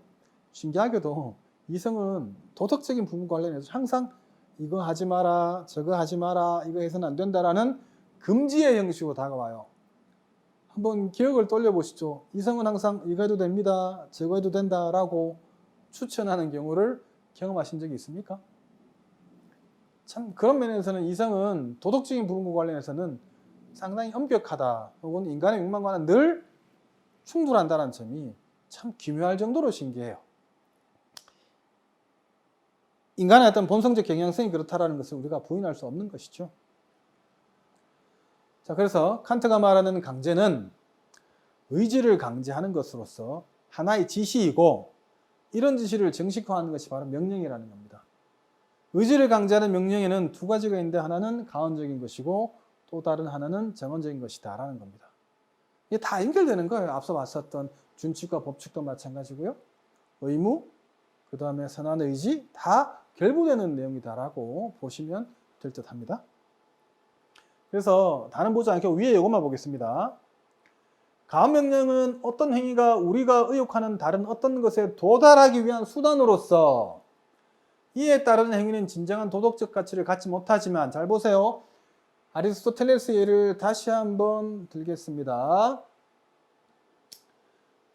신기하게도 이성은 도덕적인 부분 관련해서 항상 이거 하지 마라, 저거 하지 마라, 이거 해서는 안 된다라는 금지의 형식으로 다가와요. 한번 기억을 돌려보시죠. 이성은 항상 이거 해도 됩니다, 저거 해도 된다라고 추천하는 경우를 경험하신 적이 있습니까? 참 그런 면에서는 이성은 도덕적인 부분과 관련해서는 상당히 엄격하다. 혹은 인간의 욕망과는 늘 충돌한다는 점이 참 기묘할 정도로 신기해요. 인간의 어떤 본성적 경향성이 그렇다라는 것을 우리가 부인할 수 없는 것이죠. 자, 그래서 칸트가 말하는 강제는 의지를 강제하는 것으로서 하나의 지시이고, 이런 지시를 정식화하는 것이 바로 명령이라는 겁니다. 의지를 강제하는 명령에는 두 가지가 있는데, 하나는 가언적인 것이고 또 다른 하나는 정언적인 것이다 라는 겁니다. 이게 다 연결되는 거예요. 앞서 봤었던 준칙과 법칙도 마찬가지고요. 의무, 그 다음에 선한 의지, 다 결부되는 내용이다라고 보시면 될 듯 합니다. 그래서 다는 보지 않고 위에 이것만 보겠습니다. 가언명령은 어떤 행위가 우리가 의욕하는 다른 어떤 것에 도달하기 위한 수단으로서 이에 따르는 행위는 진정한 도덕적 가치를 갖지 못하지만, 잘 보세요. 아리스토텔레스 예를 다시 한번 들겠습니다.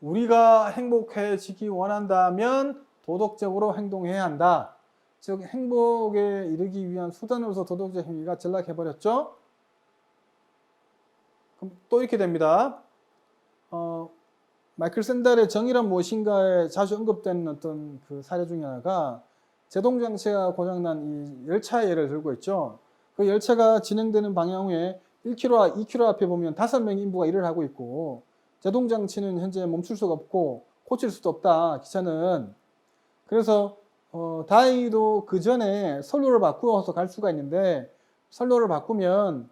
우리가 행복해지기 원한다면 도덕적으로 행동해야 한다. 즉 행복에 이르기 위한 수단으로서 도덕적 행위가 전락해버렸죠. 그럼 또 이렇게 됩니다. 마이클 샌델의 정의란 무엇인가에 자주 언급되는 어떤 그 사례 중에 하나가, 제동장치가 고장난 이 열차 예를 들고 있죠. 그 열차가 진행되는 방향 후에 1km, 2km 앞에 보면 5명의 인부가 일을 하고 있고, 제동장치는 현재 멈출 수가 없고 고칠 수도 없다, 기차는. 그래서 다행히도 그 전에 선로를 바꾸어서 갈 수가 있는데, 선로를 바꾸면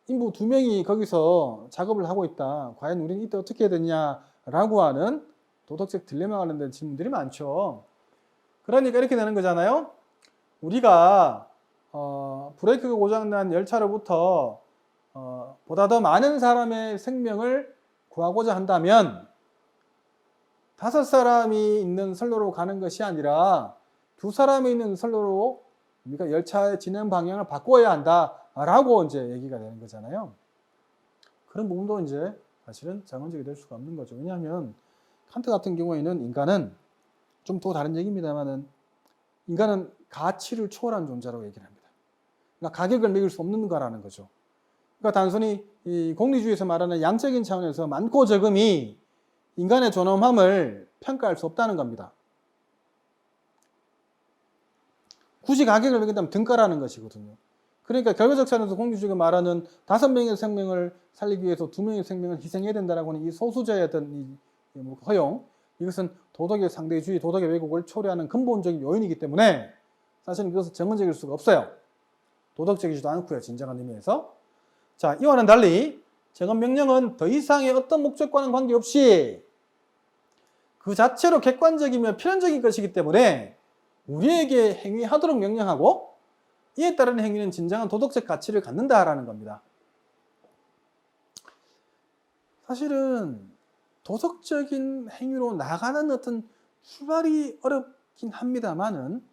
인부 2명이 거기서 작업을 하고 있다. 과연 우리는 이때 어떻게 해야 되냐라고 하는 도덕적 딜레마가 관련된 질문들이 많죠. 그러니까 이렇게 되는 거잖아요. 우리가 브레이크가 고장난 열차로부터 보다 더 많은 사람의 생명을 구하고자 한다면 5사람이 있는 선로로 가는 것이 아니라 2사람이 있는 선로로 우리가 열차의 진행 방향을 바꿔야 한다라고 이제 얘기가 되는 거잖아요. 그런 부분도 이제 사실은 정언적이 될 수가 없는 거죠. 왜냐하면 칸트 같은 경우에는 인간은 좀 더 다른 얘기입니다만은, 인간은 가치를 초월한 존재라고 얘기를 합니다. 그러니까 가격을 매길 수 없는 거라는 거죠. 그러니까 단순히 이 공리주의에서 말하는 양적인 차원에서 많고 적음이 인간의 존엄함을 평가할 수 없다는 겁니다. 굳이 가격을 매긴다면 등가라는 것이거든요. 그러니까 결과적 차원에서 공리주의가 말하는 5명의 생명을 살리기 위해서 2명의 생명을 희생해야 된다라고 하는 이 소수자의 어떤 이 허용, 이것은 도덕의 상대주의, 도덕의 왜곡을 초래하는 근본적인 요인이기 때문에 사실은 그것은 정언적일 수가 없어요. 도덕적이지도 않고요, 진정한 의미에서. 자, 이와는 달리 정언명령은 더 이상의 어떤 목적과는 관계없이 그 자체로 객관적이며 필연적인 것이기 때문에 우리에게 행위하도록 명령하고, 이에 따른 행위는 진정한 도덕적 가치를 갖는다라는 겁니다. 사실은 도덕적인 행위로 나가는 어떤 출발이 어렵긴 합니다만은,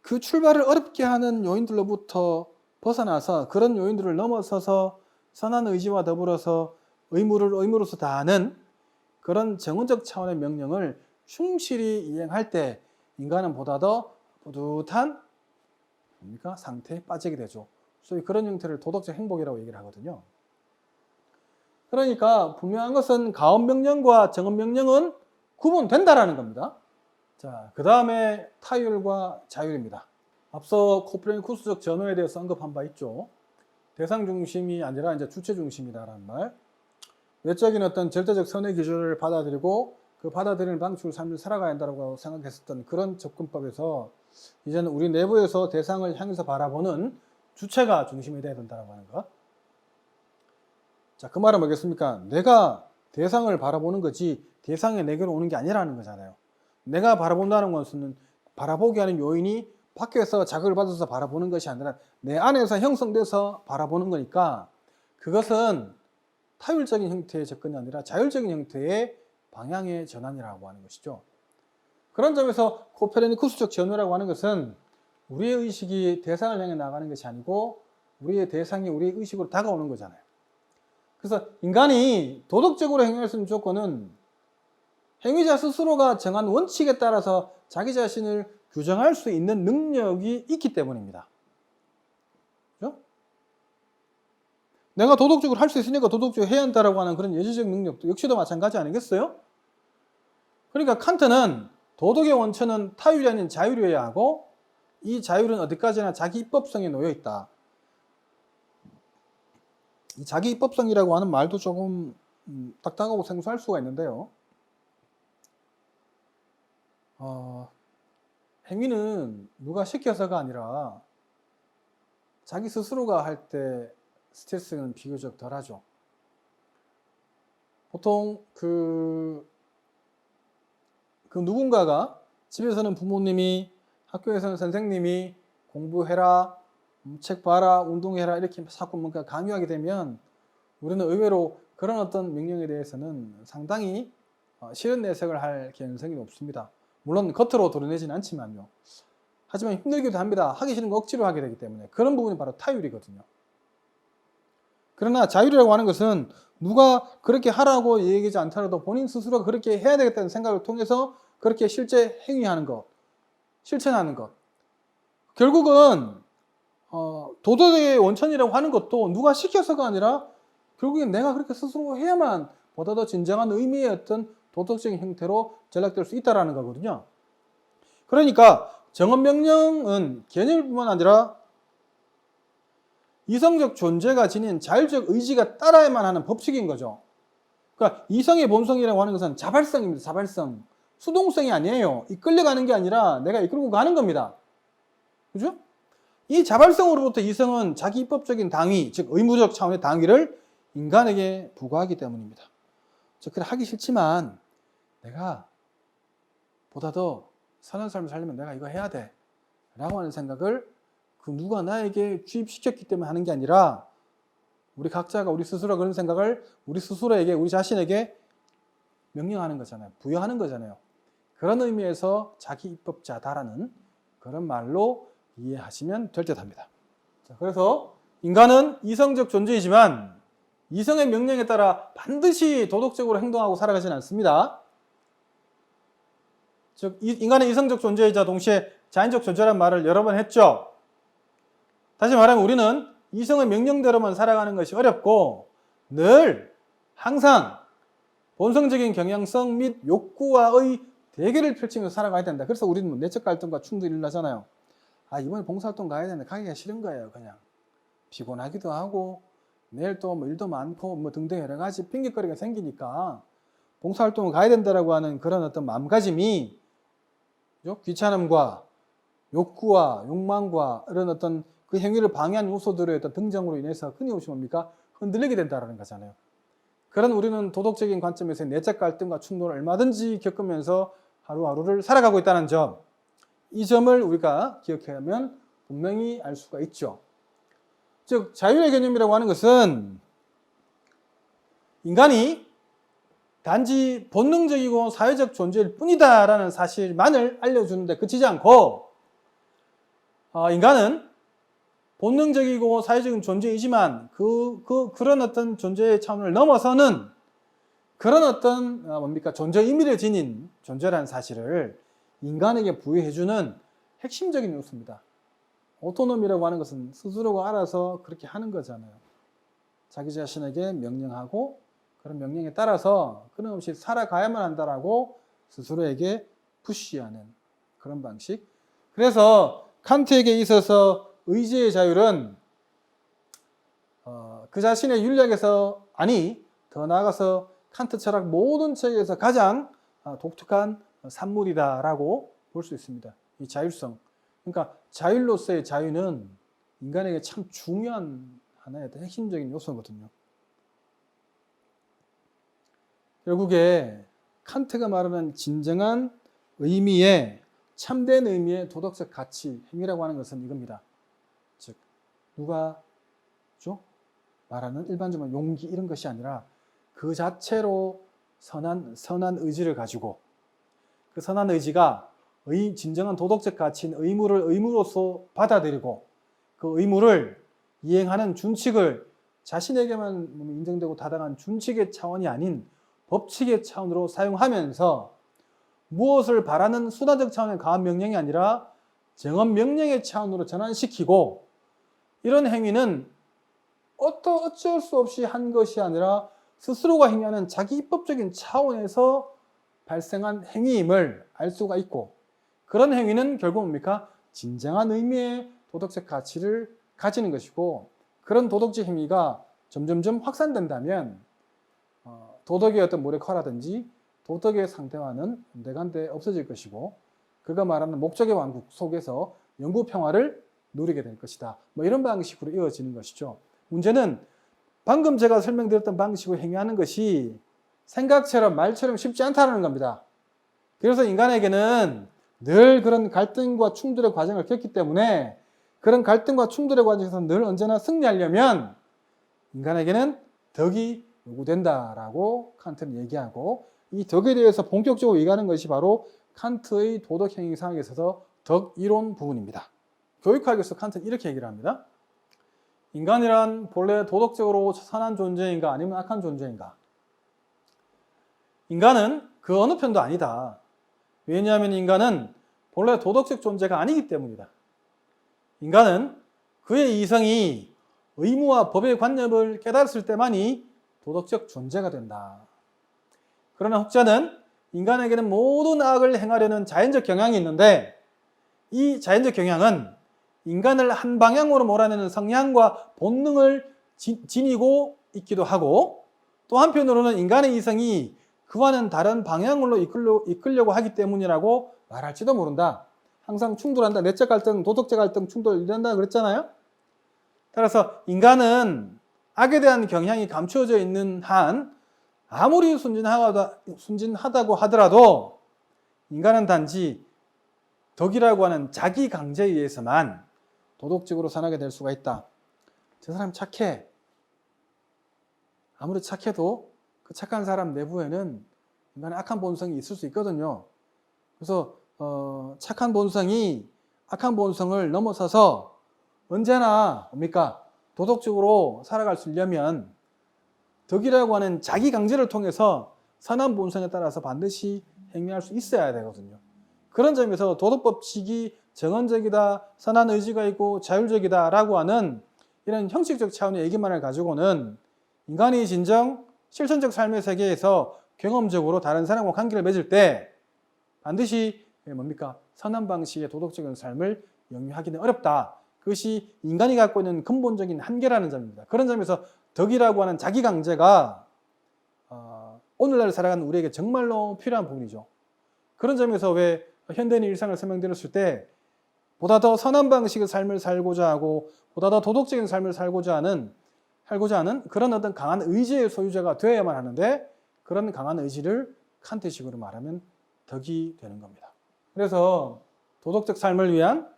그 출발을 어렵게 하는 요인들로부터 벗어나서 그런 요인들을 넘어서서 선한 의지와 더불어서 의무를 의무로서 다하는 그런 정언적 차원의 명령을 충실히 이행할 때 인간은 보다 더 뿌듯한 상태에 빠지게 되죠. 소위 그런 형태를 도덕적 행복이라고 얘기를 하거든요. 그러니까 분명한 것은 가언명령과 정언명령은 구분된다라는 겁니다. 자, 그 다음에 타율과 자율입니다. 앞서 코페르니쿠스적 전호에 대해서 언급한 바 있죠. 대상 중심이 아니라 이제 주체 중심이다라는 말. 외적인 어떤 절대적 선의 기준을 받아들이고 그 받아들이는 방식으로 삶을 살아가야 한다고 생각했었던 그런 접근법에서 이제는 우리 내부에서 대상을 향해서 바라보는 주체가 중심이 돼야 된다고 하는 것. 자, 그 말은 뭐겠습니까? 내가 대상을 바라보는 거지 대상이 내게로 오는 게 아니라는 거잖아요. 내가 바라본다는 것은 바라보게 하는 요인이 밖에서 자극을 받아서 바라보는 것이 아니라 내 안에서 형성돼서 바라보는 거니까, 그것은 타율적인 형태의 접근이 아니라 자율적인 형태의 방향의 전환이라고 하는 것이죠. 그런 점에서 코페르니쿠스적 전후라고 하는 것은 우리의 의식이 대상을 향해 나가는 것이 아니고 우리의 대상이 우리의 의식으로 다가오는 거잖아요. 그래서 인간이 도덕적으로 행할 수 있는 조건은 행위자 스스로가 정한 원칙에 따라서 자기 자신을 규정할 수 있는 능력이 있기 때문입니다. 그렇죠? 내가 도덕적으로 할 수 있으니까 도덕적으로 해야 한다라고 하는 그런 예지적 능력도 역시도 마찬가지 아니겠어요? 그러니까 칸트는 도덕의 원천은 타율이 아닌 자율이어야 하고 이 자율은 어디까지나 자기 입법성에 놓여 있다. 이 자기 입법성이라고 하는 말도 조금 딱딱하고 생소할 수가 있는데요. 행위는 누가 시켜서가 아니라 자기 스스로가 할 때 스트레스는 비교적 덜하죠. 보통 그 누군가가 집에서는 부모님이, 학교에서는 선생님이 공부해라, 책 봐라, 운동해라 이렇게 자꾸 뭔가 강요하게 되면 우리는 의외로 그런 어떤 명령에 대해서는 상당히 싫은 내색을 할 개연성이 높습니다. 물론 겉으로 드러내지는 않지만요. 하지만 힘들기도 합니다. 하기 싫은 거 억지로 하게 되기 때문에. 그런 부분이 바로 타율이거든요. 그러나 자율이라고 하는 것은 누가 그렇게 하라고 얘기하지 않더라도 본인 스스로가 그렇게 해야 되겠다는 생각을 통해서 그렇게 실제 행위하는 것, 실천하는 것. 결국은 도덕의 원천이라고 하는 것도 누가 시켜서가 아니라 결국엔 내가 그렇게 스스로 해야만 보다 더 진정한 의미의 어떤 도덕적인 형태로 전락될 수 있다는 거거든요. 그러니까 정언명령은 개념뿐만 아니라 이성적 존재가 지닌 자율적 의지가 따라야만 하는 법칙인 거죠. 그러니까 이성의 본성이라고 하는 것은 자발성입니다. 자발성. 수동성이 아니에요. 이끌려가는 게 아니라 내가 이끌고 가는 겁니다. 그죠? 이 자발성으로부터 이성은 자기 입법적인 당위, 즉 의무적 차원의 당위를 인간에게 부과하기 때문입니다. 즉, 그래 하기 싫지만 내가 보다 더 선한 삶을 살려면 내가 이거 해야 돼 라고 하는 생각을 그 누가 나에게 주입시켰기 때문에 하는 게 아니라 우리 각자가 우리 스스로 그런 생각을 우리 스스로에게, 우리 자신에게 명령하는 거잖아요. 부여하는 거잖아요. 그런 의미에서 자기 입법자다라는 그런 말로 이해하시면 될 듯합니다. 자, 그래서 인간은 이성적 존재이지만 이성의 명령에 따라 반드시 도덕적으로 행동하고 살아가지는 않습니다. 즉 인간은 이성적 존재이자 동시에 자연적 존재라는 말을 여러 번 했죠. 다시 말하면 우리는 이성의 명령대로만 살아가는 것이 어렵고 늘 항상 본성적인 경향성 및 욕구와의 대결을 펼치면서 살아가야 된다. 그래서 우리는 내적 갈등과 충돌이 일어나잖아요. 이번에 봉사활동 가야 되는데 가기가 싫은 거예요. 그냥 피곤하기도 하고 내일 또 뭐 일도 많고 뭐 등등 여러 가지 핑계거리가 생기니까 봉사활동을 가야 된다라고 하는 그런 어떤 마음가짐이 귀찮음과 욕구와 욕망과 이런 어떤 그 행위를 방해하는 요소들의 어떤 등장으로 인해서 끊임없이 뭡니까? 흔들리게 된다는 거잖아요. 그런 우리는 도덕적인 관점에서 내적 갈등과 충돌을 얼마든지 겪으면서 하루하루를 살아가고 있다는 점, 이 점을 우리가 기억하면 분명히 알 수가 있죠. 즉 자율의 개념이라고 하는 것은 인간이 단지 본능적이고 사회적 존재일 뿐이다라는 사실만을 알려주는데 그치지 않고 인간은 본능적이고 사회적인 존재이지만 그런 어떤 존재의 차원을 넘어서는 그런 어떤 존재 의미를 지닌 존재라는 사실을 인간에게 부여해주는 핵심적인 요소입니다. 오토노미라고 하는 것은 스스로가 알아서 그렇게 하는 거잖아요. 자기 자신에게 명령하고 그런 명령에 따라서 끊임없이 살아가야만 한다라고 스스로에게 푸시하는 그런 방식. 그래서 칸트에게 있어서 의지의 자율은 그 자신의 윤리학에서 더 나아가서 칸트 철학 모든 책에서 가장 독특한 산물이다라고 볼 수 있습니다. 이 자율성. 그러니까 자율로서의 자유는 인간에게 참 중요한 하나의 핵심적인 요소거든요. 결국에 칸트가 말하는 진정한 의미의 참된 의미의 도덕적 가치, 행위라고 하는 것은 이겁니다. 즉 누가 말하는 일반적으로 용기 이런 것이 아니라 그 자체로 선한 의지를 가지고 그 선한 의지가 진정한 도덕적 가치인 의무를 의무로서 받아들이고 그 의무를 이행하는 준칙을 자신에게만 인정되고 타당한 준칙의 차원이 아닌 법칙의 차원으로 사용하면서 무엇을 바라는 수단적 차원의 강한 명령이 아니라 정언 명령의 차원으로 전환시키고 이런 행위는 어쩔 수 없이 한 것이 아니라 스스로가 행위하는 자기 입법적인 차원에서 발생한 행위임을 알 수가 있고, 그런 행위는 결국 뭡니까? 진정한 의미의 도덕적 가치를 가지는 것이고, 그런 도덕적 행위가 점점점 확산된다면 도덕의 어떤 모래커라든지 도덕의 상대와는 온데간데 없어질 것이고, 그가 말하는 목적의 왕국 속에서 영구 평화를 누리게 될 것이다. 뭐 이런 방식으로 이어지는 것이죠. 문제는 방금 제가 설명드렸던 방식으로 행위하는 것이 생각처럼 말처럼 쉽지 않다는 겁니다. 그래서 인간에게는 늘 그런 갈등과 충돌의 과정을 겪기 때문에, 그런 갈등과 충돌의 과정에서 늘 언제나 승리하려면 인간에게는 덕이 요구된다라고 칸트는 얘기하고, 이 덕에 대해서 본격적으로 얘기하는 것이 바로 칸트의 도덕행위상에 있어서 덕 이론 부분입니다. 교육학에서 칸트는 이렇게 얘기를 합니다. 인간이란 본래 도덕적으로 선한 존재인가 아니면 악한 존재인가? 인간은 그 어느 편도 아니다. 왜냐하면 인간은 본래 도덕적 존재가 아니기 때문이다. 인간은 그의 이성이 의무와 법의 관념을 깨달았을 때만이 도덕적 존재가 된다. 그러나 혹자는 인간에게는 모든 악을 행하려는 자연적 경향이 있는데, 이 자연적 경향은 인간을 한 방향으로 몰아내는 성향과 본능을 지니고 있기도 하고, 또 한편으로는 인간의 이성이 그와는 다른 방향으로 이끌려고 하기 때문이라고 말할지도 모른다. 항상 충돌한다. 내적 갈등, 도덕적 갈등, 충돌 이런다 그랬잖아요. 따라서 인간은 악에 대한 경향이 감추어져 있는 한 아무리 순진하다고 하더라도 인간은 단지 덕이라고 하는 자기 강제에 의해서만 도덕적으로 선하게 될 수가 있다. 저 사람 착해. 아무리 착해도 그 착한 사람 내부에는 인간의 악한 본성이 있을 수 있거든요. 그래서 착한 본성이 악한 본성을 넘어서서 언제나 뭡니까? 도덕적으로 살아갈 수 있려면 덕이라고 하는 자기 강제를 통해서 선한 본성에 따라서 반드시 행위할 수 있어야 되거든요. 그런 점에서 도덕법칙이 정언적이다, 선한 의지가 있고 자율적이다 라고 하는 이런 형식적 차원의 얘기만을 가지고는 인간이 진정 실천적 삶의 세계에서 경험적으로 다른 사람과 관계를 맺을 때 반드시 뭡니까? 선한 방식의 도덕적인 삶을 영위하기는 어렵다. 그것이 인간이 갖고 있는 근본적인 한계라는 점입니다. 그런 점에서 덕이라고 하는 자기 강제가 오늘날 살아가는 우리에게 정말로 필요한 부분이죠. 그런 점에서 왜 현대인의 일상을 설명드렸을 때 보다 더 선한 방식의 삶을 살고자 하고 보다 더 도덕적인 삶을 살고자 하는 그런 어떤 강한 의지의 소유자가 되어야만 하는데, 그런 강한 의지를 칸트식으로 말하면 덕이 되는 겁니다. 그래서 도덕적 삶을 위한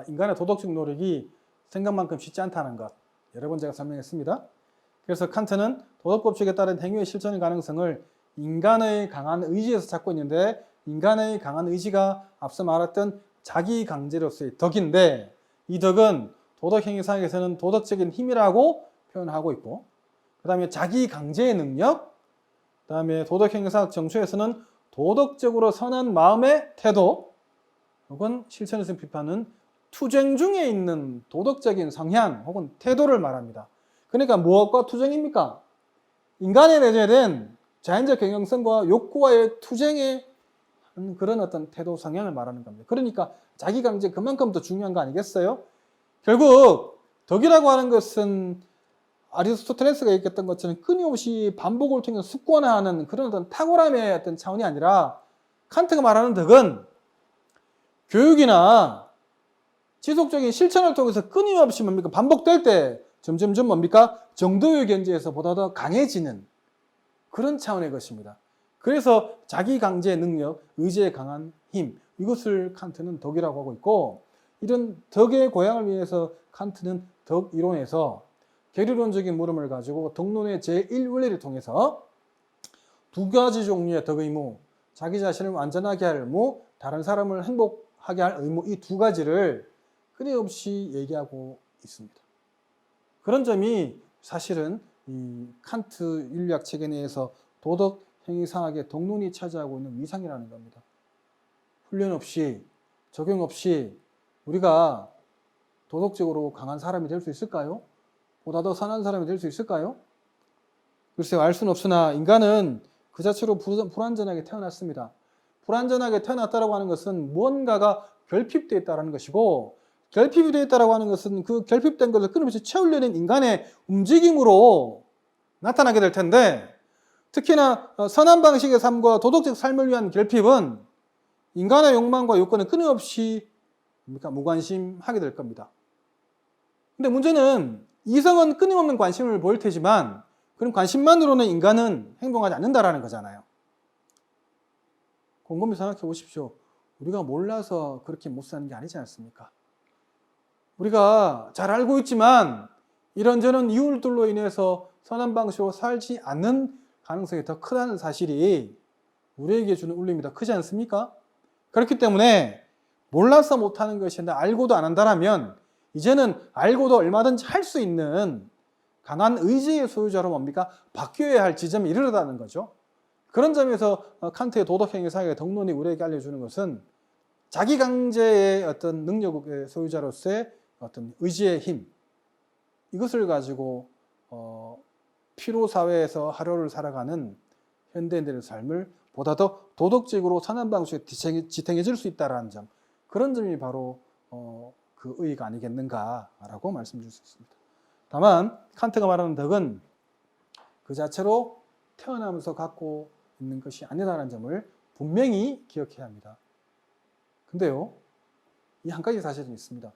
인간의 도덕적 노력이 생각만큼 쉽지 않다는 것, 여러 번 제가 설명했습니다. 그래서 칸트는 도덕법칙에 따른 행위의 실천의 가능성을 인간의 강한 의지에서 찾고 있는데, 인간의 강한 의지가 앞서 말했던 자기 강제로서의 덕인데, 이 덕은 도덕행위상에서는 도덕적인 힘이라고 표현하고 있고, 그 다음에 자기 강제의 능력, 그 다음에 도덕행위사학 정초에서는 도덕적으로 선한 마음의 태도, 혹은 실천에서 비판은 투쟁 중에 있는 도덕적인 성향 혹은 태도를 말합니다. 그러니까 무엇과 투쟁입니까? 인간에 내재된 자연적 경영성과 욕구와의 투쟁의 그런 어떤 태도 성향을 말하는 겁니다. 그러니까 자기 강제 그만큼 더 중요한 거 아니겠어요? 결국 덕이라고 하는 것은 아리스토텔레스가 얘기했던 것처럼 끊임없이 반복을 통해서 습관화하는 그런 어떤 탁월함의 어떤 차원이 아니라, 칸트가 말하는 덕은 교육이나 지속적인 실천을 통해서 끊임없이 뭡니까? 반복될 때 점점점 뭡니까? 정도의 견지에서 보다 더 강해지는 그런 차원의 것입니다. 그래서 자기 강제 능력, 의지의 강한 힘, 이것을 칸트는 덕이라고 하고 있고, 이런 덕의 고양을 위해서 칸트는 덕 이론에서 계리론적인 물음을 가지고 덕론의 제1원리를 통해서 두 가지 종류의 덕 의무, 자기 자신을 완전하게 할 의무, 다른 사람을 행복하게 할 의무, 이 두 가지를 끊임없이 얘기하고 있습니다. 그런 점이 사실은 이 칸트 윤리학 체계 내에서 도덕 행위상학의 덕론이 차지하고 있는 위상이라는 겁니다. 훈련 없이, 적용 없이 우리가 도덕적으로 강한 사람이 될 수 있을까요? 보다 더 선한 사람이 될 수 있을까요? 글쎄요, 알 수는 없으나 인간은 그 자체로 불완전하게 태어났습니다. 불완전하게 태어났다라고 하는 것은 무언가가 결핍되어 있다는 것이고, 결핍이 되어 있다라고 하는 것은 그 결핍된 것을 끊임없이 채우려는 인간의 움직임으로 나타나게 될 텐데, 특히나 선한 방식의 삶과 도덕적 삶을 위한 결핍은 인간의 욕망과 요건에 끊임없이 무관심하게 될 겁니다. 근데 문제는 이성은 끊임없는 관심을 보일 테지만 그런 관심만으로는 인간은 행동하지 않는다라는 거잖아요. 곰곰이 생각해 보십시오. 우리가 몰라서 그렇게 못 사는 게 아니지 않습니까? 우리가 잘 알고 있지만 이런저런 이유들로 인해서 선한 방식으로 살지 않는 가능성이 더 크다는 사실이 우리에게 주는 울림이 더 크지 않습니까? 그렇기 때문에 몰라서 못하는 것이 아니라 알고도 안 한다라면 이제는 알고도 얼마든지 할 수 있는 강한 의지의 소유자로 뭡니까? 바뀌어야 할 지점에 이르르다는 거죠. 그런 점에서 칸트의 도덕행위 사회의 덕론이 우리에게 알려주는 것은 자기 강제의 어떤 능력의 소유자로서의 어떤 의지의 힘, 이것을 가지고 피로 사회에서 하루를 살아가는 현대인들의 삶을 보다 더 도덕적으로 선한 방식에 지탱해질 수 있다는 점, 그런 점이 바로 그 의의가 아니겠는가라고 말씀드릴 수 있습니다. 다만 칸트가 말하는 덕은 그 자체로 태어나면서 갖고 있는 것이 아니라는 점을 분명히 기억해야 합니다. 근데요, 이 한 가지 사실은 있습니다.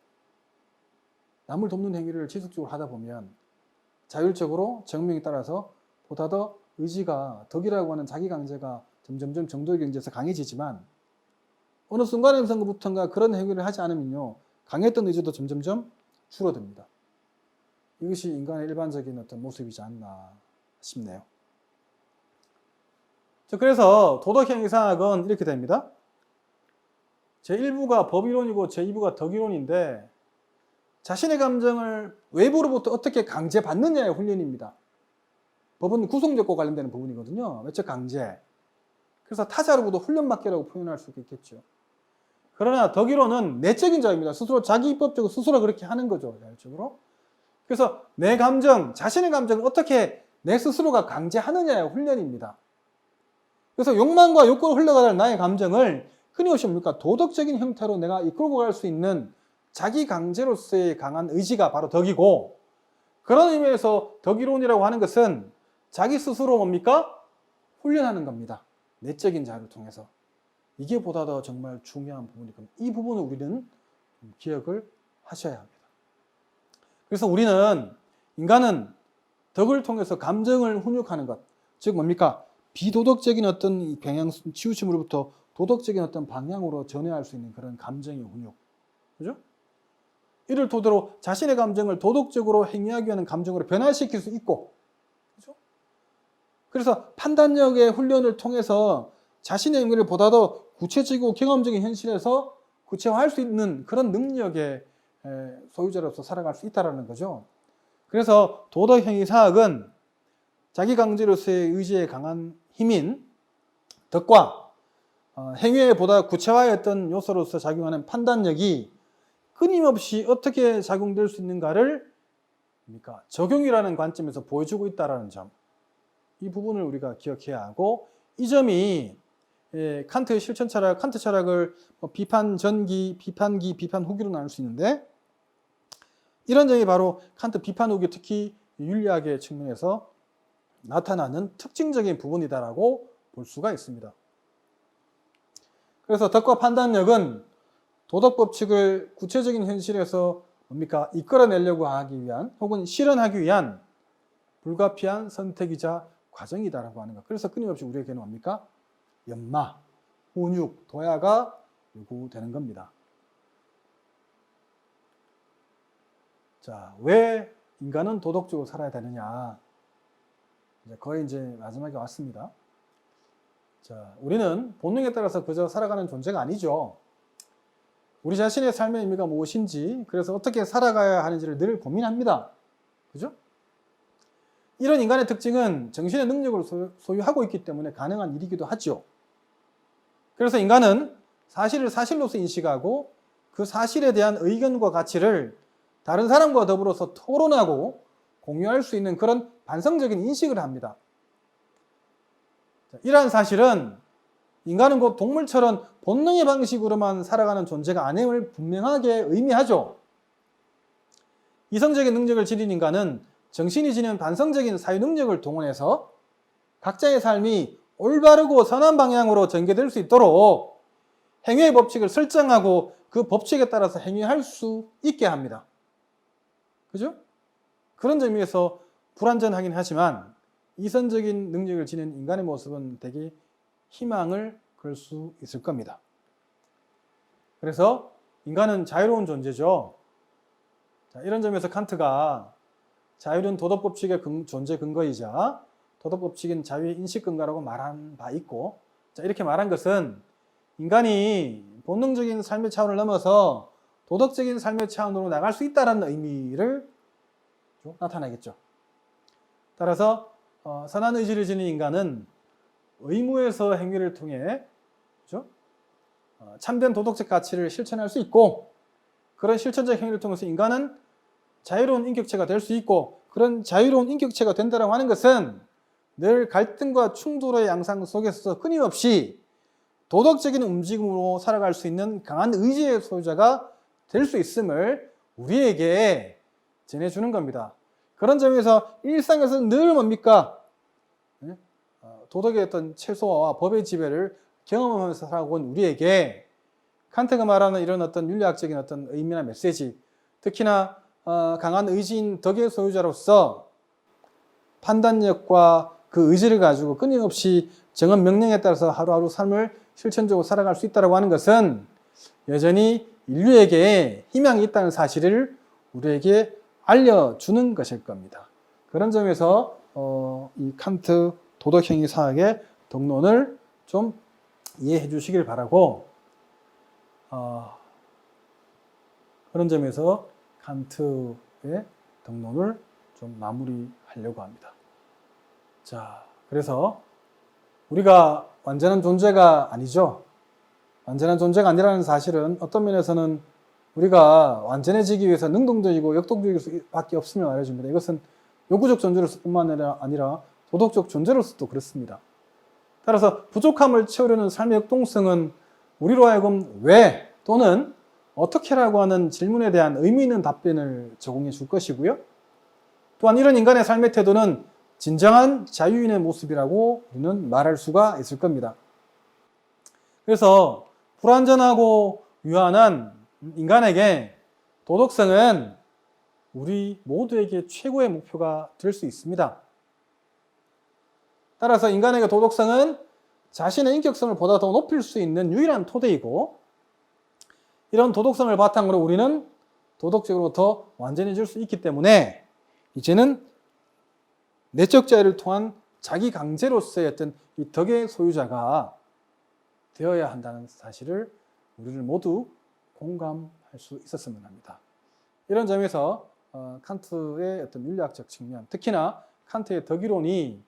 남을 돕는 행위를 지속적으로 하다 보면 자율적으로 정명에 따라서 보다 더 의지가, 덕이라고 하는 자기 강제가 점점점 정도의 경제에서 강해지지만 어느 순간에서부터인가 그런 행위를 하지 않으면요, 강했던 의지도 점점점 줄어듭니다. 이것이 인간의 일반적인 어떤 모습이지 않나 싶네요. 그래서 도덕행위사학은 이렇게 됩니다. 제1부가 법이론이고 제2부가 덕이론인데, 자신의 감정을 외부로부터 어떻게 강제받느냐의 훈련입니다. 법은 구성적과 관련되는 부분이거든요. 외적 강제. 그래서 타자로부터 훈련받기라고 표현할 수 있겠죠. 그러나 덕이론은 내적인 자유입니다. 스스로 자기 입법적으로 스스로 그렇게 하는 거죠. 자율적으로. 그래서 내 감정, 자신의 감정을 어떻게 내 스스로가 강제하느냐의 훈련입니다. 그래서 욕망과 욕구로 흘러가는 나의 감정을 끊임없이 뭡니까? 도덕적인 형태로 내가 이끌고 갈 수 있는 자기 강제로서의 강한 의지가 바로 덕이고, 그런 의미에서 덕이론이라고 하는 것은 자기 스스로 뭡니까? 훈련하는 겁니다. 내적인 자유를 통해서. 이게 보다 더 정말 중요한 부분이거든요. 이 부분을 우리는 기억을 하셔야 합니다. 그래서 우리는, 인간은 덕을 통해서 감정을 훈육하는 것, 즉 뭡니까? 비도덕적인 어떤 경향, 치우침으로부터 도덕적인 어떤 방향으로 전해할 수 있는 그런 감정의 훈육. 그죠? 이를 토대로 자신의 감정을 도덕적으로 행위하기 위한 감정으로 변화시킬 수 있고, 그죠? 그래서 판단력의 훈련을 통해서 자신의 행위를 보다 더 구체적이고 경험적인 현실에서 구체화할 수 있는 그런 능력의 소유자로서 살아갈 수 있다는 거죠. 그래서 도덕행위사학은 자기 강제로서의 의지에 강한 힘인 덕과 행위에 보다 구체화의 어떤 요소로서 작용하는 판단력이 끊임없이 어떻게 작용될 수 있는가를 적용이라는 관점에서 보여주고 있다는 점, 이 부분을 우리가 기억해야 하고, 이 점이 칸트의 실천 철학, 칸트 철학을 비판 전기, 비판기, 비판 후기로 나눌 수 있는데, 이런 점이 바로 칸트 비판 후기, 특히 윤리학의 측면에서 나타나는 특징적인 부분이다라고 볼 수가 있습니다. 그래서 덕과 판단력은 도덕 법칙을 구체적인 현실에서 이끌어내려고 하기 위한, 혹은 실현하기 위한 불가피한 선택이자 과정이다라고 하는 것. 그래서 끊임없이 우리에게는 뭡니까? 연마, 훈육, 도야가 요구되는 겁니다. 자, 왜 인간은 도덕적으로 살아야 되느냐? 거의 이제 마지막에 왔습니다. 자, 우리는 본능에 따라서 그저 살아가는 존재가 아니죠. 우리 자신의 삶의 의미가 무엇인지, 그래서 어떻게 살아가야 하는지를 늘 고민합니다. 그죠? 이런 인간의 특징은 정신의 능력을 소유하고 있기 때문에 가능한 일이기도 하죠. 그래서 인간은 사실을 사실로서 인식하고 그 사실에 대한 의견과 가치를 다른 사람과 더불어서 토론하고 공유할 수 있는 그런 반성적인 인식을 합니다. 이러한 사실은 인간은 곧 동물처럼 본능의 방식으로만 살아가는 존재가 아님을 분명하게 의미하죠. 이성적인 능력을 지닌 인간은 정신이 지닌 반성적인 사유 능력을 동원해서 각자의 삶이 올바르고 선한 방향으로 전개될 수 있도록 행위의 법칙을 설정하고 그 법칙에 따라서 행위할 수 있게 합니다. 그죠? 그런 점에서 불완전하긴 하지만 이성적인 능력을 지닌 인간의 모습은 되게 희망을 걸 수 있을 겁니다. 그래서 인간은 자유로운 존재죠. 자, 이런 점에서 칸트가 자유는 도덕법칙의 존재 근거이자 도덕법칙은 자유의 인식 근거라고 말한 바 있고, 자, 이렇게 말한 것은 인간이 본능적인 삶의 차원을 넘어서 도덕적인 삶의 차원으로 나갈 수 있다는 의미를 나타내겠죠. 따라서 선한 의지를 지닌 인간은 의무에서 행위를 통해, 그렇죠? 참된 도덕적 가치를 실천할 수 있고, 그런 실천적 행위를 통해서 인간은 자유로운 인격체가 될 수 있고, 그런 자유로운 인격체가 된다고 하는 것은 늘 갈등과 충돌의 양상 속에서 끊임없이 도덕적인 움직임으로 살아갈 수 있는 강한 의지의 소유자가 될 수 있음을 우리에게 전해주는 겁니다. 그런 점에서 일상에서 늘 뭡니까? 도덕의 어떤 최소화와 법의 지배를 경험하면서 살아온 우리에게 칸트가 말하는 이런 어떤 윤리학적인 어떤 의미나 메시지, 특히나 강한 의지인 덕의 소유자로서 판단력과 그 의지를 가지고 끊임없이 정한 명령에 따라서 하루하루 삶을 실천적으로 살아갈 수 있다고 하는 것은 여전히 인류에게 희망이 있다는 사실을 우리에게 알려주는 것일 겁니다. 그런 점에서 이 칸트 도덕행위 사학의 덕론을 좀 이해해 주시길 바라고, 그런 점에서 칸트의 덕론을 좀 마무리하려고 합니다. 자, 그래서 우리가 완전한 존재가 아니죠. 완전한 존재가 아니라는 사실은 어떤 면에서는 우리가 완전해지기 위해서 능동적이고 역동적일 수밖에 없음을 말해줍니다. 이것은 요구적 존재로서뿐만 아니라 도덕적 존재로서도 그렇습니다. 따라서 부족함을 채우려는 삶의 역동성은 우리로 하여금 왜 또는 어떻게라고 하는 질문에 대한 의미 있는 답변을 제공해 줄 것이고요. 또한 이런 인간의 삶의 태도는 진정한 자유인의 모습이라고 우리는 말할 수가 있을 겁니다. 그래서 불완전하고 유한한 인간에게 도덕성은 우리 모두에게 최고의 목표가 될 수 있습니다. 따라서 인간에게 도덕성은 자신의 인격성을 보다 더 높일 수 있는 유일한 토대이고, 이런 도덕성을 바탕으로 우리는 도덕적으로 더 완전해질 수 있기 때문에 이제는 내적 자유를 통한 자기 강제로서의 어떤 이 덕의 소유자가 되어야 한다는 사실을 우리를 모두 공감할 수 있었으면 합니다. 이런 점에서 칸트의 어떤 윤리학적 측면, 특히나 칸트의 덕이론이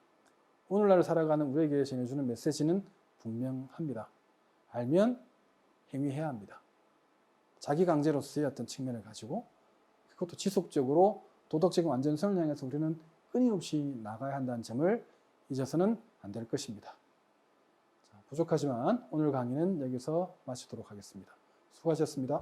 오늘날 살아가는 우리에게 전해주는 메시지는 분명합니다. 알면 행위해야 합니다. 자기 강제로서의 어떤 측면을 가지고 그것도 지속적으로 도덕적인 완전성을 향해서 우리는 끊임없이 나가야 한다는 점을 잊어서는 안 될 것입니다. 자, 부족하지만 오늘 강의는 여기서 마치도록 하겠습니다. 수고하셨습니다.